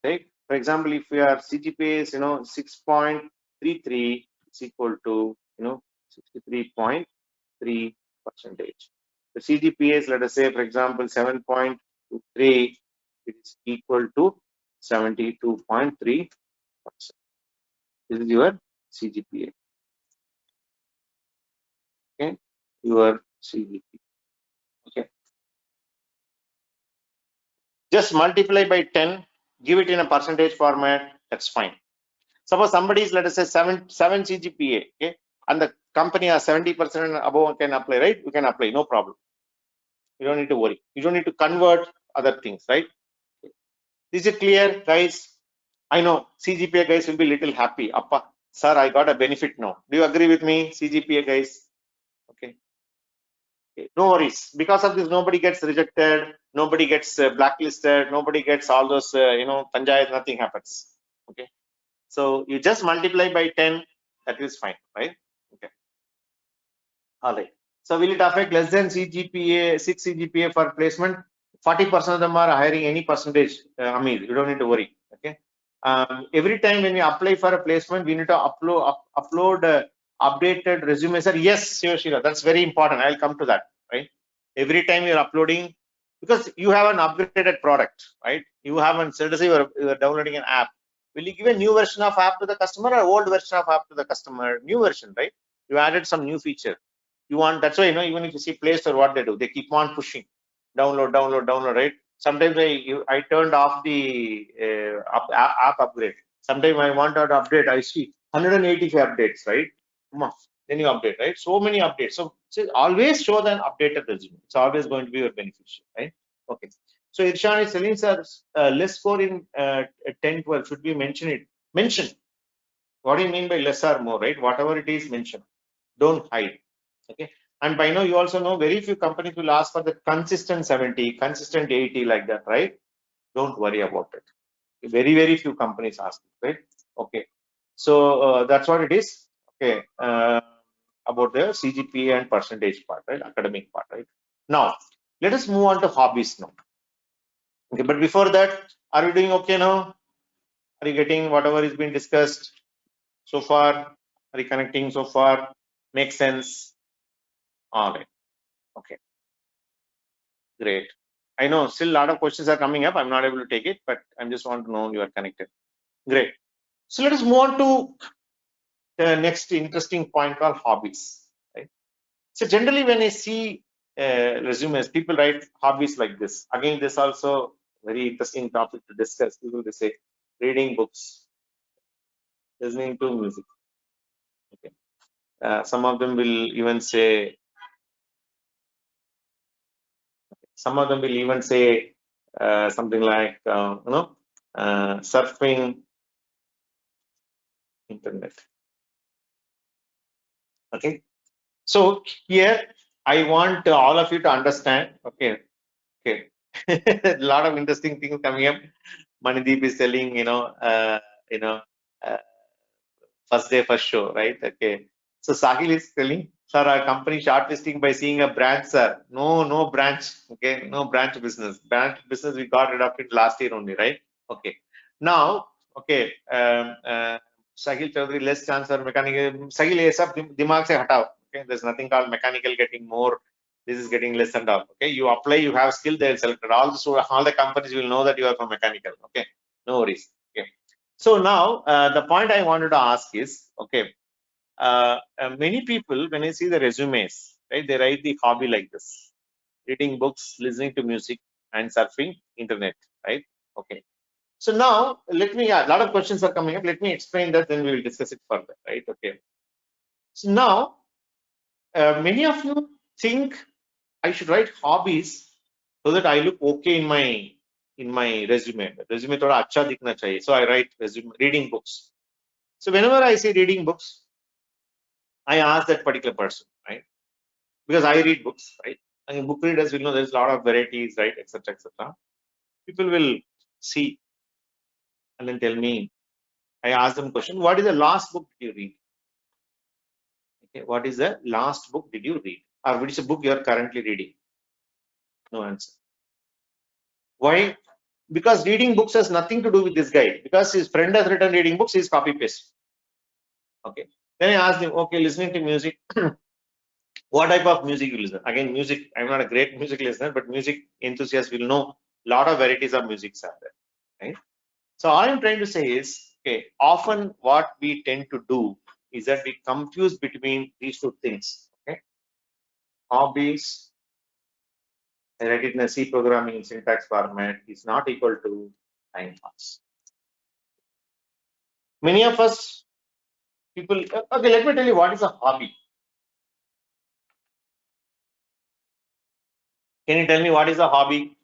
Right? For example, if we are CGPA is 6.33 is equal to 63.3%. The CGPA is, let us say, for example, 7.23, it is equal to 72.3%. This is your CGPA. Okay, your CGPA. Okay, just multiply by 10, give it in a percentage format. That's fine. Suppose somebody is, let us say, 7 CGPA, okay, and the company has 70% and above can apply, right? You can apply, no problem. You don't need to worry. You don't need to convert other things, right? Okay. Is it clear, guys? I know CGPA guys will be little happy. Appa, sir, I got a benefit now. Do you agree with me, CGPA guys? Okay. Okay. No worries. Because of this, nobody gets rejected, nobody gets blacklisted, nobody gets all those, panchayat, nothing happens. Okay. So you just multiply by 10, that is fine, right? Okay. All right. So will it affect less than CGPA, 6 CGPA for placement? 40% of them are hiring any percentage. I mean, you don't need to worry. Okay. Every time when we apply for a placement, we need to upload updated resume. Sir, yes, Shira, that's very important. I'll come to that. Right. Every time you're uploading, because you have an upgraded product, right? You haven't. So let's say you're downloading an app. Will you give a new version of app to the customer or old version of app to the customer? New version, right? You added some new feature. You want, that's why, even if you see Play Store, what they do, they keep on pushing, download, right? Sometimes I turned off the app upgrade. Sometimes I want to update, I see 185 updates, right? Then you update, right? So many updates. So always show the updated resume. It's always going to be your beneficial, right? Okay. So Irshan is telling us less score in 10, 12 should be mentioned. Mention. What do you mean by less or more, right? Whatever it is, mention. Don't hide. Okay. And by now, you also know very few companies will ask for the consistent 70, consistent 80 like that, right? Don't worry about it. Very few companies ask it, right? Okay. So that's what it is. Okay. About the CGPA and percentage part, right? Academic part, right? Now, let us move on to hobbies now. Okay. But before that, are you doing okay now? Are you getting whatever is being discussed so far? Are you connecting so far? Makes sense? All right. Okay. Great. I know still a lot of questions are coming up. I'm not able to take it, but I just want to know you are connected. Great. So let us move on to the next interesting point called hobbies. Right. So generally, when I see resumes, people write hobbies like this. Again, this also very interesting topic to discuss. People they say reading books, listening to music. Okay. Some of them will even say. Some of them will even say something like surfing internet. Okay. So here I want all of you to understand. Okay. Okay. A lot of interesting things coming up. Manideep is telling, uh, first day, first show, right? Okay. So Sahil is telling, sir, our company shortlisting by seeing a branch, sir. No branch. Okay. No branch business. Branch business we got rid of it last year only, right? Okay. Now, okay. Sahil Chaudhary, less chance for mechanical. Sahil, ये सब दिमाग से हटाओ. Okay. There's nothing called mechanical getting more. This is getting less and up. Okay. You apply, you have skill, they'll select it. All the companies will know that you are from mechanical. Okay. No worries. Okay. So now the point I wanted to ask is, okay, many people, when I see the resumes, right, they write the hobby like this: reading books, listening to music, and surfing internet, right? Okay. So now let me, a lot of questions are coming up. Let me explain that, then we will discuss it further, right? Okay. So now many of you think I should write hobbies so that I look okay in my resume. Resume thoda acha dikhna chahiye. So I write resume, reading books. So whenever I say reading books, I ask that particular person, right? Because I read books, right? And book readers will know there's a lot of varieties, right, etc., etc. People will see and then tell me. I ask them question: what is the last book did you read? Okay, what is the last book did you read, or which is a book you are currently reading? No answer. Why? Because reading books has nothing to do with this guy. Because his friend has written reading books, he's copy paste. Okay. Then I asked him, okay, listening to music. What type of music you listen? Again, music. I'm not a great music listener, but music enthusiasts will know a lot of varieties of music are there. Right? So all I'm trying to say is, okay, often what we tend to do is that we confuse between these two things. Okay. Hobbies, I write it in a C programming syntax format, is not equal to time pass. Many of us people, okay, let me tell you what is a hobby. Can you tell me what is a hobby?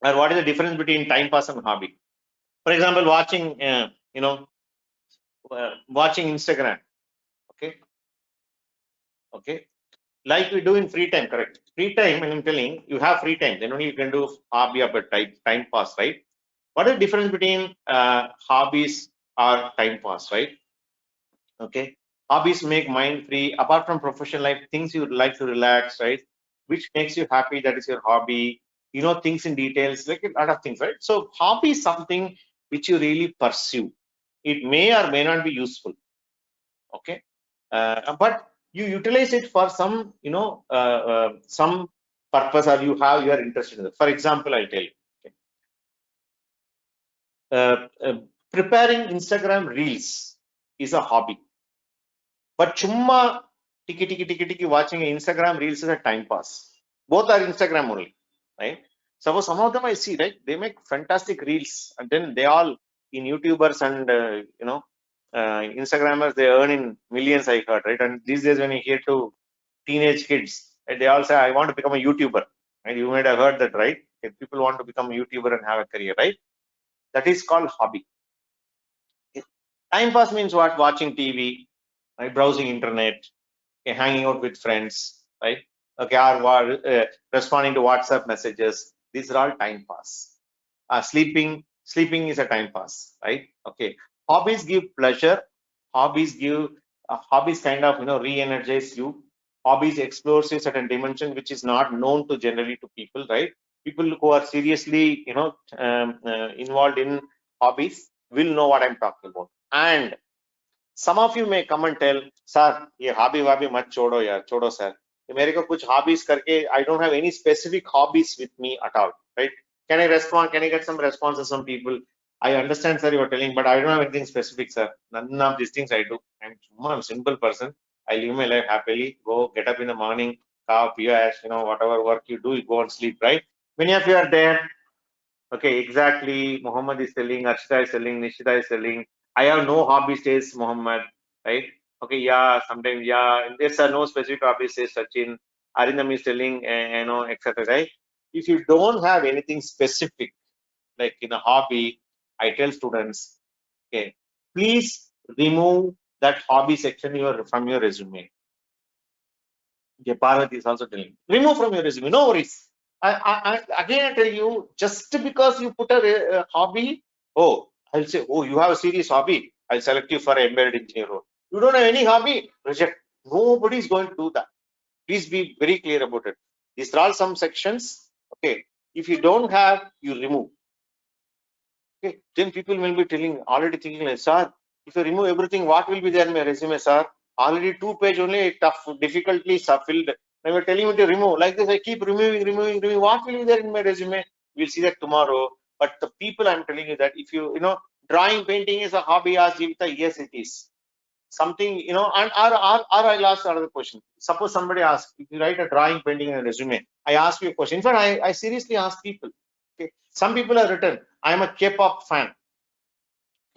Or what is the difference between time pass and hobby? For example, watching, watching Instagram. Okay. Okay. Like we do in free time, correct? Free time, and I'm telling you have free time, then only you can do hobby or time pass, right? What is the difference between hobbies or time pass, right? Okay. Hobbies make mind free. Apart from professional life, things you like to relax, right? Which makes you happy, that is your hobby. you know things in details, like a lot of things, right? So hobby is something which you really pursue. It may or may not be useful, okay, but you utilize it for some, you know, some purpose, or you are interested in it. For example, I'll tell you, okay, preparing Instagram reels is a hobby, but chumma tiki watching Instagram reels is a time pass. Both are Instagram only, right? So some of them I see, right? They make fantastic reels, and then they all in YouTubers and you know Instagrammers. They earn in millions, I heard, right? And these days when you hear to teenage kids, right, they all say, "I want to become a YouTuber." And you might have heard that, right? If people want to become a YouTuber and have a career, right? That is called hobby. Time pass means what? Watching TV, right? Browsing internet, okay, hanging out with friends, right? Okay, or responding to WhatsApp messages. These are all time pass. Sleeping is a time pass, right? Okay. Hobbies give pleasure. Hobbies kind of, you know, re-energize you. Hobbies explores a certain dimension which is not known to generally to people, right? People who are seriously, you know, involved in hobbies will know what I'm talking about. And some of you may come and tell, sir, ये hobby वाबी मत छोड़ो यार, छोड़ो sir. मेरे को कुछ hobbies करके, I don't have any specific hobbies with me at all, right? Can I respond? Can I get some responses from people? I understand, sir, you are telling, but I don't have anything specific, sir. None of these things I do. I'm a simple person. I live my life happily. Go get up in the morning, cow, ash, you know, whatever work you do, you go and sleep, right? Many of you are there. Okay, exactly. Muhammad is selling, Arshita is selling, Nishita is selling. I have no hobby, says Muhammad, right? Okay, yeah, sometimes, yeah, there's no specific hobby, says Sachin. Arindam is selling, you know, etc. Right? If you don't have anything specific, like in a hobby, I tell students, okay, please remove that hobby section from your resume. Okay, Parvati is also telling, remove from your resume, no worries. Again, I tell you, just because you put a hobby, oh, I'll say, oh, you have a serious hobby, I'll select you for an embedded engineer role. You don't have any hobby, reject. Nobody is going to do that. Please be very clear about it. These are all some sections. Okay, if you don't have, you remove. Okay, then people will be telling, already thinking like, sir, if you remove everything, what will be there in my resume, sir? Already 2 page only, tough, difficultly filled. Now you're telling me to remove. Like this, I keep removing. What will be there in my resume? We'll see that tomorrow. But the people, I'm telling you that if you know, drawing, painting is a hobby, as Jivita, yes, it is. Something, you know, and or I'll ask another question. Suppose somebody asks, if you write a drawing, painting, and a resume, I ask you a question. In fact, I seriously ask people. Okay, some people have written, I am a K-pop fan.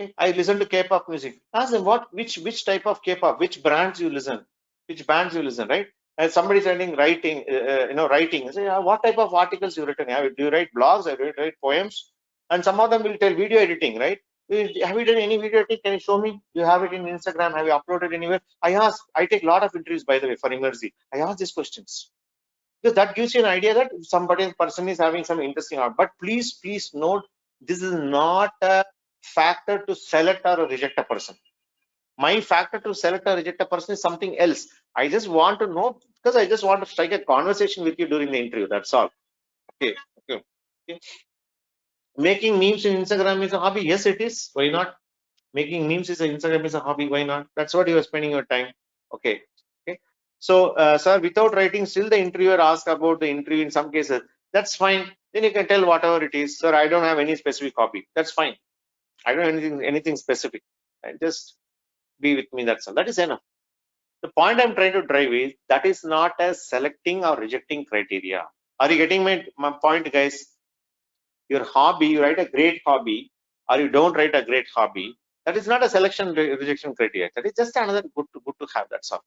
Okay, I listen to K-pop music. Ask them which type of K-pop, which brands you listen, which bands you listen, right? And somebody's writing, you know, writing. I say, what type of articles you written? Do you write blogs? Do you write poems? And some of them will tell video editing, right? Have you done any video editing? Can you show me? Do you have it in Instagram? Have you uploaded anywhere? I take a lot of interviews, by the way, for Emergency. I ask these questions because that gives you an idea that somebody person is having some interesting art. But please note, this is not a factor to select or reject a person. My factor to select or reject a person is something else. I just want to know, because I just want to strike a conversation with you during the interview. That's all. Okay. Making memes in Instagram is a hobby. Yes, it is. Why not? Making memes is Instagram is a hobby. Why not? That's what you are spending your time. Okay. So, sir, without writing, still the interviewer asks about the interview in some cases. That's fine. Then you can tell whatever it is. Sir, I don't have any specific hobby. That's fine. I don't have anything specific. And just be with me. That's all. That is enough. The point I'm trying to drive is that is not a selecting or rejecting criteria. Are you getting my point, guys? Your hobby, you write a great hobby, or you don't write a great hobby. That is not a selection rejection criteria. That is just another good to have. That's all.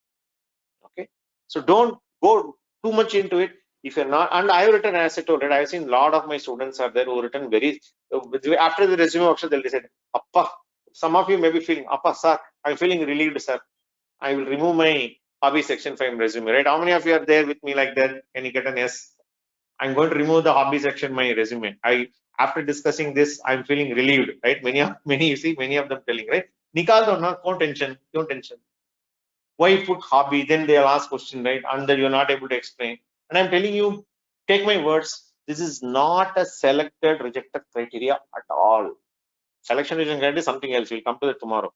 Okay, so don't go too much into it if you're not. And I've written, as I told, I've seen a lot of my students are there who written very after the resume workshop, they'll say, Appa, some of you may be feeling, Appa, sir, I'm feeling relieved, sir. I will remove my hobby section from resume, right? How many of you are there with me like that? Can you get an yes? I'm going to remove the hobby section my resume. After discussing this, I'm feeling relieved, right? Many you see, many of them telling, right? Nikal, don't tension. Why put hobby? Then they'll ask question, right? And then you're not able to explain. And I'm telling you, take my words. This is not a selected rejected criteria at all. Selection rejection criteria is something else. We'll come to that tomorrow.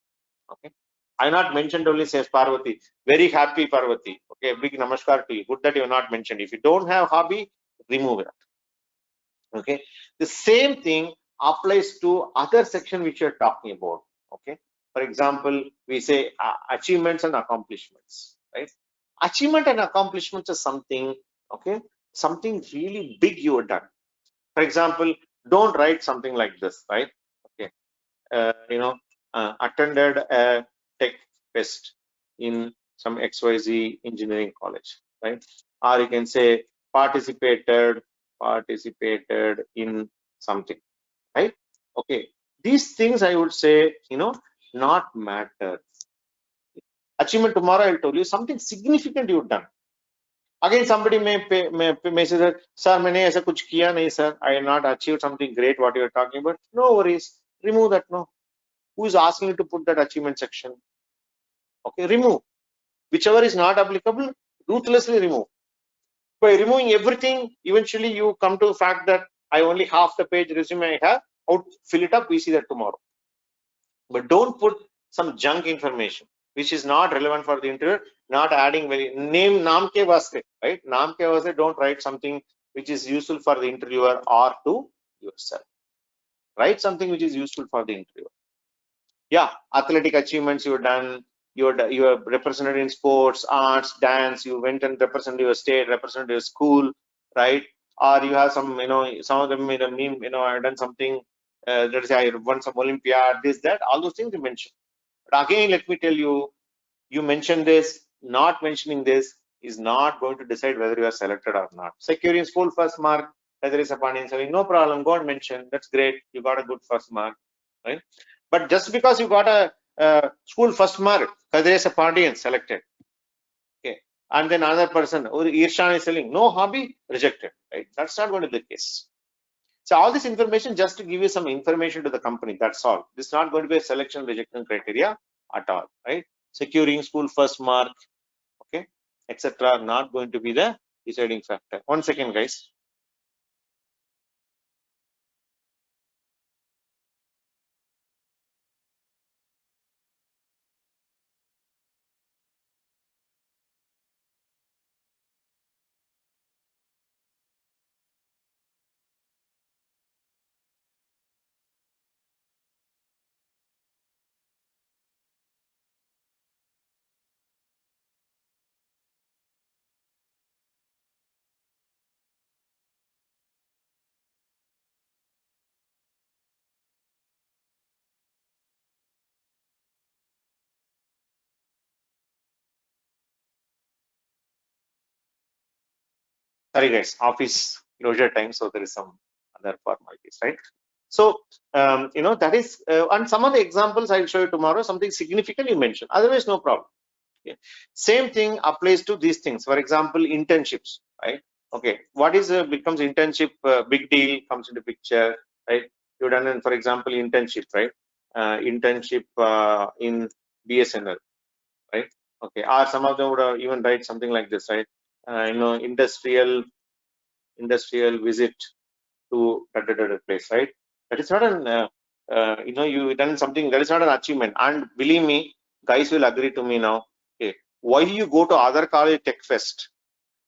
Okay. I not mentioned only says Parvati. Very happy Parvati. Okay, big namaskar to you. Good that you have not mentioned. If you don't have hobby, remove it. Okay. The same thing applies to other section which you are talking about. Okay. For example, we say achievements and accomplishments. Right. Achievement and accomplishments is something. Okay. Something really big you have done. For example, don't write something like this. Right. Okay. Attended a tech fest in some XYZ engineering college, right? Or you can say participated in something, right? Okay, these things I would say, not matter. Achievement tomorrow, I'll tell you something significant you've done. Again, somebody may say that, sir, मैंने ऐसा कुछ किया नहीं, sir. I have not achieved something great. What you are talking about? No worries. Remove that. No. Who is asking you to put that achievement section? Okay, remove. Whichever is not applicable, ruthlessly remove. By removing everything, eventually you come to the fact that I only half the page resume I have. Fill it up. We see that tomorrow. But don't put some junk information which is not relevant for the interviewer. Not adding naam ke vaste, right? Naam ke vaste. Don't write something which is useful for the interviewer or to yourself. Write something which is useful for the interviewer. Yeah, athletic achievements you've done, you are represented in sports, arts, dance, you went and represented your state, represented your school, right? Or you have some, some of them I've done something, let's say I won some Olympiad, this, that, all those things you mention. But again, let me tell you, you mention this, not mentioning this is not going to decide whether you are selected or not. Securing school first mark, whether it's a Pandian saying, no problem, go and mention, that's great, you got a good first mark, right? But just because you got a school first mark, Kadres Pandian selected. Okay. And then another person, Irshan is selling, no hobby, rejected. Right? That's not going to be the case. So all this information just to give you some information to the company. That's all. This is not going to be a selection rejection criteria at all. Right? Securing school first mark, okay, etc. Not going to be the deciding factor. 1 second, guys. Sorry, guys. Office closure time, so there is some other formalities, right? So, that is, and some of the examples I'll show you tomorrow, something significant you mentioned. Otherwise, no problem. Okay. Same thing applies to these things. For example, internships, right? Okay. What is becomes internship? Big deal comes into picture, right? You've done, for example, internship, right? Internship in BSNL, right? Okay. Or some of them would even write something like this, right? Industrial visit to that place, right? That is not an, you done something, that is not an achievement. And believe me, guys will agree to me now. Okay, why you go to other college tech fest?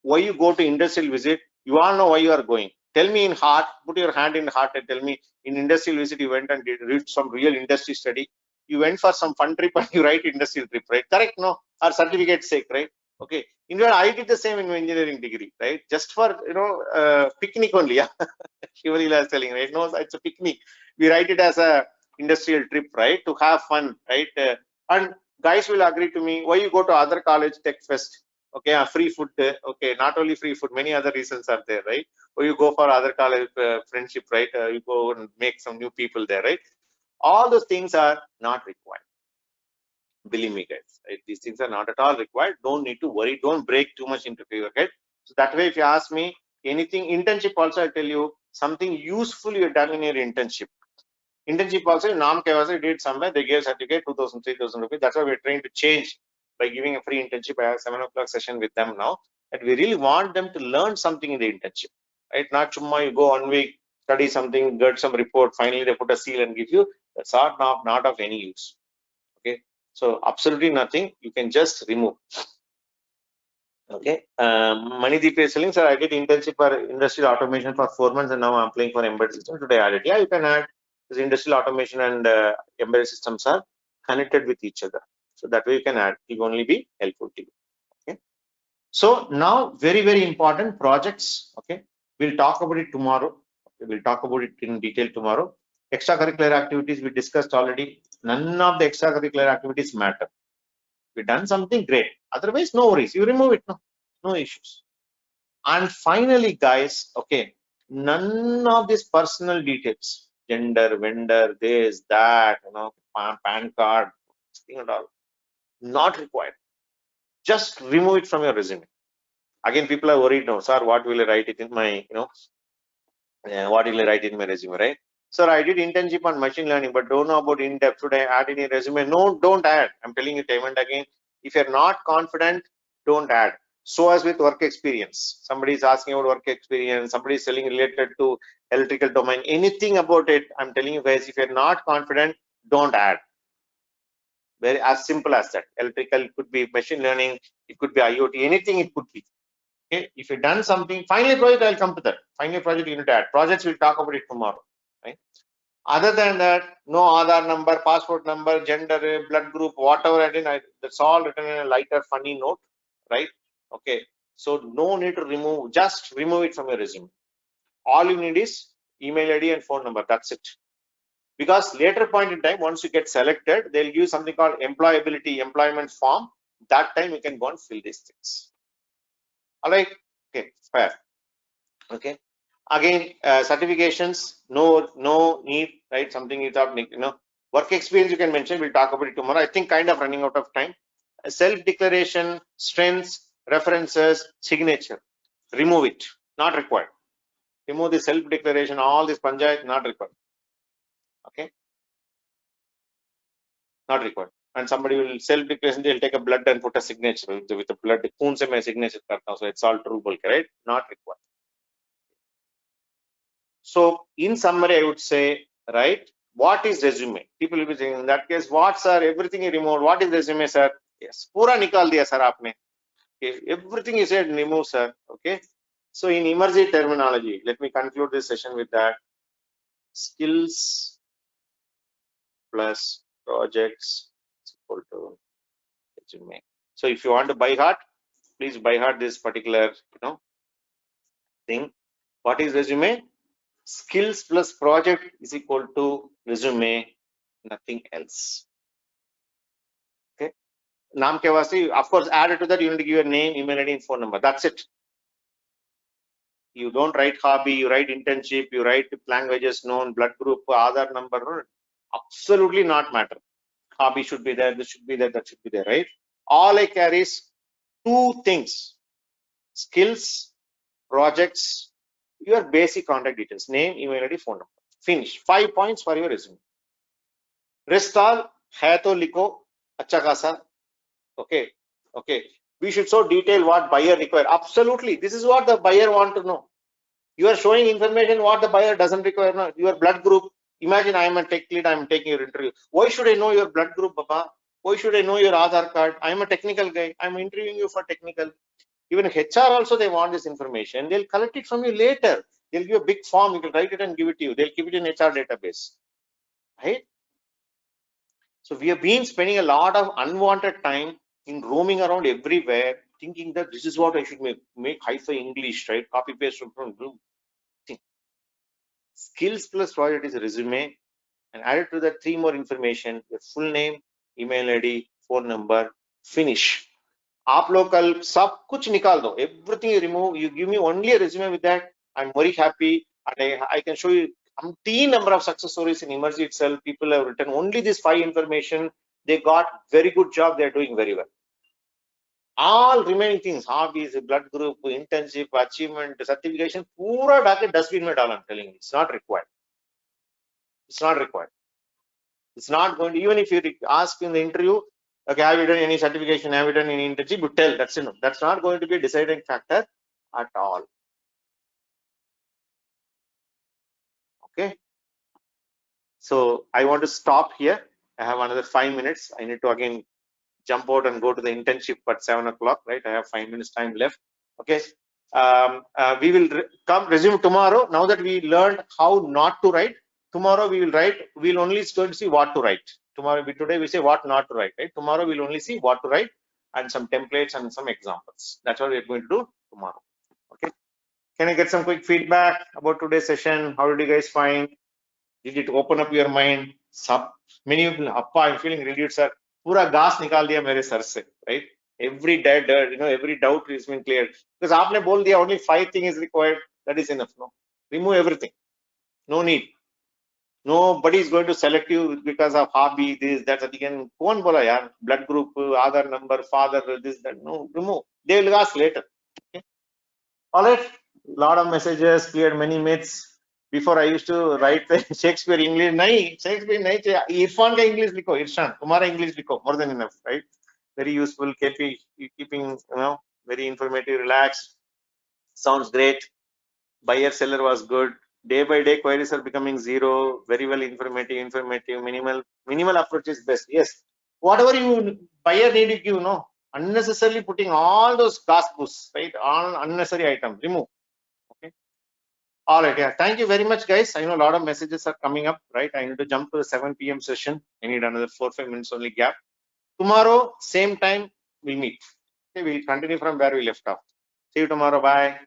Why you go to industrial visit? You all know why you are going. Tell me in heart, put your hand in heart and tell me in industrial visit you went and read some real industry study. You went for some fun trip and you write industrial trip, right? Correct, no? Or certificate sake, right? Okay. In fact, I did the same in my engineering degree, right? Just for, picnic only, yeah. Shivarila is telling, right? No, it's a picnic. We write it as a industrial trip, right? To have fun, right? And guys will agree to me, why you go to other college tech fest? Okay, free food. Okay, not only free food, many other reasons are there, right? Or you go for other college friendship, right? You go and make some new people there, right? All those things are not required. Believe me, guys, right? These things are not at all required. Don't need to worry. Don't break too much into your head. So that way, if you ask me anything, internship also, I tell you something useful you've done in your internship. Internship also, Naam Kevasa did somewhere, they gave certificate 2,000, 3,000 rupees. That's why we're trying to change by giving a free internship. I have 7 o'clock session with them now. That we really want them to learn something in the internship. right? Not chumma you go 1 week, study something, get some report, finally they put a seal and give you. That's not of any use. Okay, so absolutely nothing. You can just remove. Okay, Manideep is telling, sir, I did internship for industrial automation for 4 months and now I'm applying for embedded system. Today I added. Yeah, you can add, because industrial automation and embedded systems are connected with each other. So that way you can add. It will only be helpful to you. Okay. So now very important projects. Okay, we'll talk about it tomorrow. We'll talk about it in detail tomorrow. Extracurricular activities we discussed already. None of the extracurricular activities matter. We've done something great. Otherwise, no worries. You remove it. No issues. And finally, guys, okay, none of these personal details, gender, vendor, this, that, PAN card, thing and all, not required. Just remove it from your resume. Again, people are worried now, sir, what will I write it in my, what will I write in my resume, right? Sir, I did internship on machine learning, but don't know about in-depth. Should I add in a resume? No, don't add. I'm telling you time and again. If you're not confident, don't add. So as with work experience. Somebody is asking about work experience. Somebody is selling related to electrical domain. Anything about it, I'm telling you guys, if you're not confident, don't add. Very as simple as that. Electrical, it could be machine learning, it could be IoT, anything it could be. Okay, if you've done something, finally project, I'll come to that. Finally project, you need to add. Projects, we'll talk about it tomorrow. Right? Other than that, no Aadhaar number, passport number, gender, blood group, whatever I did, that's all written in a lighter, funny note, right? Okay, so no need to remove, just remove it from your resume. All you need is email ID and phone number, that's it. Because later point in time, once you get selected, they'll give something called employability, employment form. That time you can go and fill these things. All right, okay, fair. Okay, again, certifications, no need, right? Something without, work experience you can mention. We'll talk about it tomorrow. I think kind of running out of time. Self-declaration, strengths, references, signature, remove it, not required. Remove the self-declaration, all this panchayat, not required. Okay, not required. And somebody will self-declaration, they'll take a blood and put a signature with the blood. Signature, so it's all true, right? Not required. So in summary, I would say, right, what is resume? People will be saying, in that case, what, sir, everything you remove, what is resume, sir? Yes, pura nikal diya, sir, aapne. Okay. Everything you said, remove, sir. Okay. So in emerging terminology, let me conclude this session with that. Skills plus projects is equal to resume. So if you want to by heart, please by heart this particular, thing. What is resume? Skills plus project is equal to resume, nothing else. Okay. Naam ke vaste, of course, added to that, you need to give your name, email ID, and phone number. That's it. You don't write hobby, you write internship, you write languages known, blood group, Aadhaar number. Absolutely not matter. Hobby should be there, this should be there, that should be there, right? All I care is two things: skills, projects, your basic contact details, name, email ID, phone number. Finish. 5 points for your resume. Rest all hai to likho, acha khasa. Okay. Okay. We should so detail what buyer require. Absolutely. This is what the buyer want to know. You are showing information what the buyer doesn't require. No? Your blood group. Imagine I am a tech lead. I am taking your interview. Why should I know your blood group, Baba? Why should I know your Aadhaar card? I am a technical guy. I am interviewing you for technical. Even HR also, they want this information. They'll collect it from you later. They'll give you a big form. You can write it and give it to you. They'll keep it in HR database. Right? So we have been spending a lot of unwanted time in roaming around everywhere, thinking that this is what I should make hi-fi English, right? Copy paste from skills plus project is a resume, and added to that 3 more information: your full name, email ID, phone number. Finish. आप लोग कल सब कुछ निकाल दो. Everything you remove, you give me only a resume with that. I'm very happy, and I can show you umpteen number of success stories in Emerge itself. People have written only this 5 information. They got very good job. They're doing very well. All remaining things, hobbies, blood group, internship, achievement, certification, pura Dake dustbin में डाल. I'm telling you, it's not required. It's not required. It's not going to, even if you ask in the interview, okay, have you done any certification, have you done any internship, you tell, that's enough. That's not going to be a deciding factor at all. Okay. So I want to stop here. I have another 5 minutes. I need to again jump out and go to the internship at 7 o'clock, right? I have 5 minutes time left. Okay. We will resume tomorrow. Now that we learned how not to write, tomorrow we will write. We'll only going to see what to write. Today we say what not to write, right? Tomorrow we'll only see what to write and some templates and some examples. That's what we're going to do tomorrow. Okay. Can I get some quick feedback about today's session? How did you guys find? Did it open up your mind? Many people, Appa, I'm feeling relieved, sir. Pura gas nikal diya mere sar se, right? Every every doubt has been cleared. Because aapne bol diya only 5 things is required. That is enough. No, remove everything. No need. Nobody is going to select you because of hobby, this, that. Again, kaun bola yaar? Blood group, Aadhaar number, father, this, that. No, remove. They will ask later. Okay? All right. Lot of messages, cleared many myths. Before I used to write the Shakespeare English. Nahi, Shakespeare nahi chahiye. Irfan ka English likho, Irshan. Tumhara English likho. More than enough, right? Very useful, keeping, very informative, relaxed. Sounds great. Buyer seller was good. Day by day queries are becoming zero. Very well informative. Minimal approach is best. Yes. Whatever you buyer need to give, unnecessarily putting all those gossips, right? All unnecessary items. Remove. Okay. All right. Yeah. Thank you very much, guys. I know a lot of messages are coming up, right? I need to jump to the 7 p.m. session. I need another 4-5 minutes only gap. Tomorrow, same time, we'll meet. Okay. We'll continue from where we left off. See you tomorrow. Bye.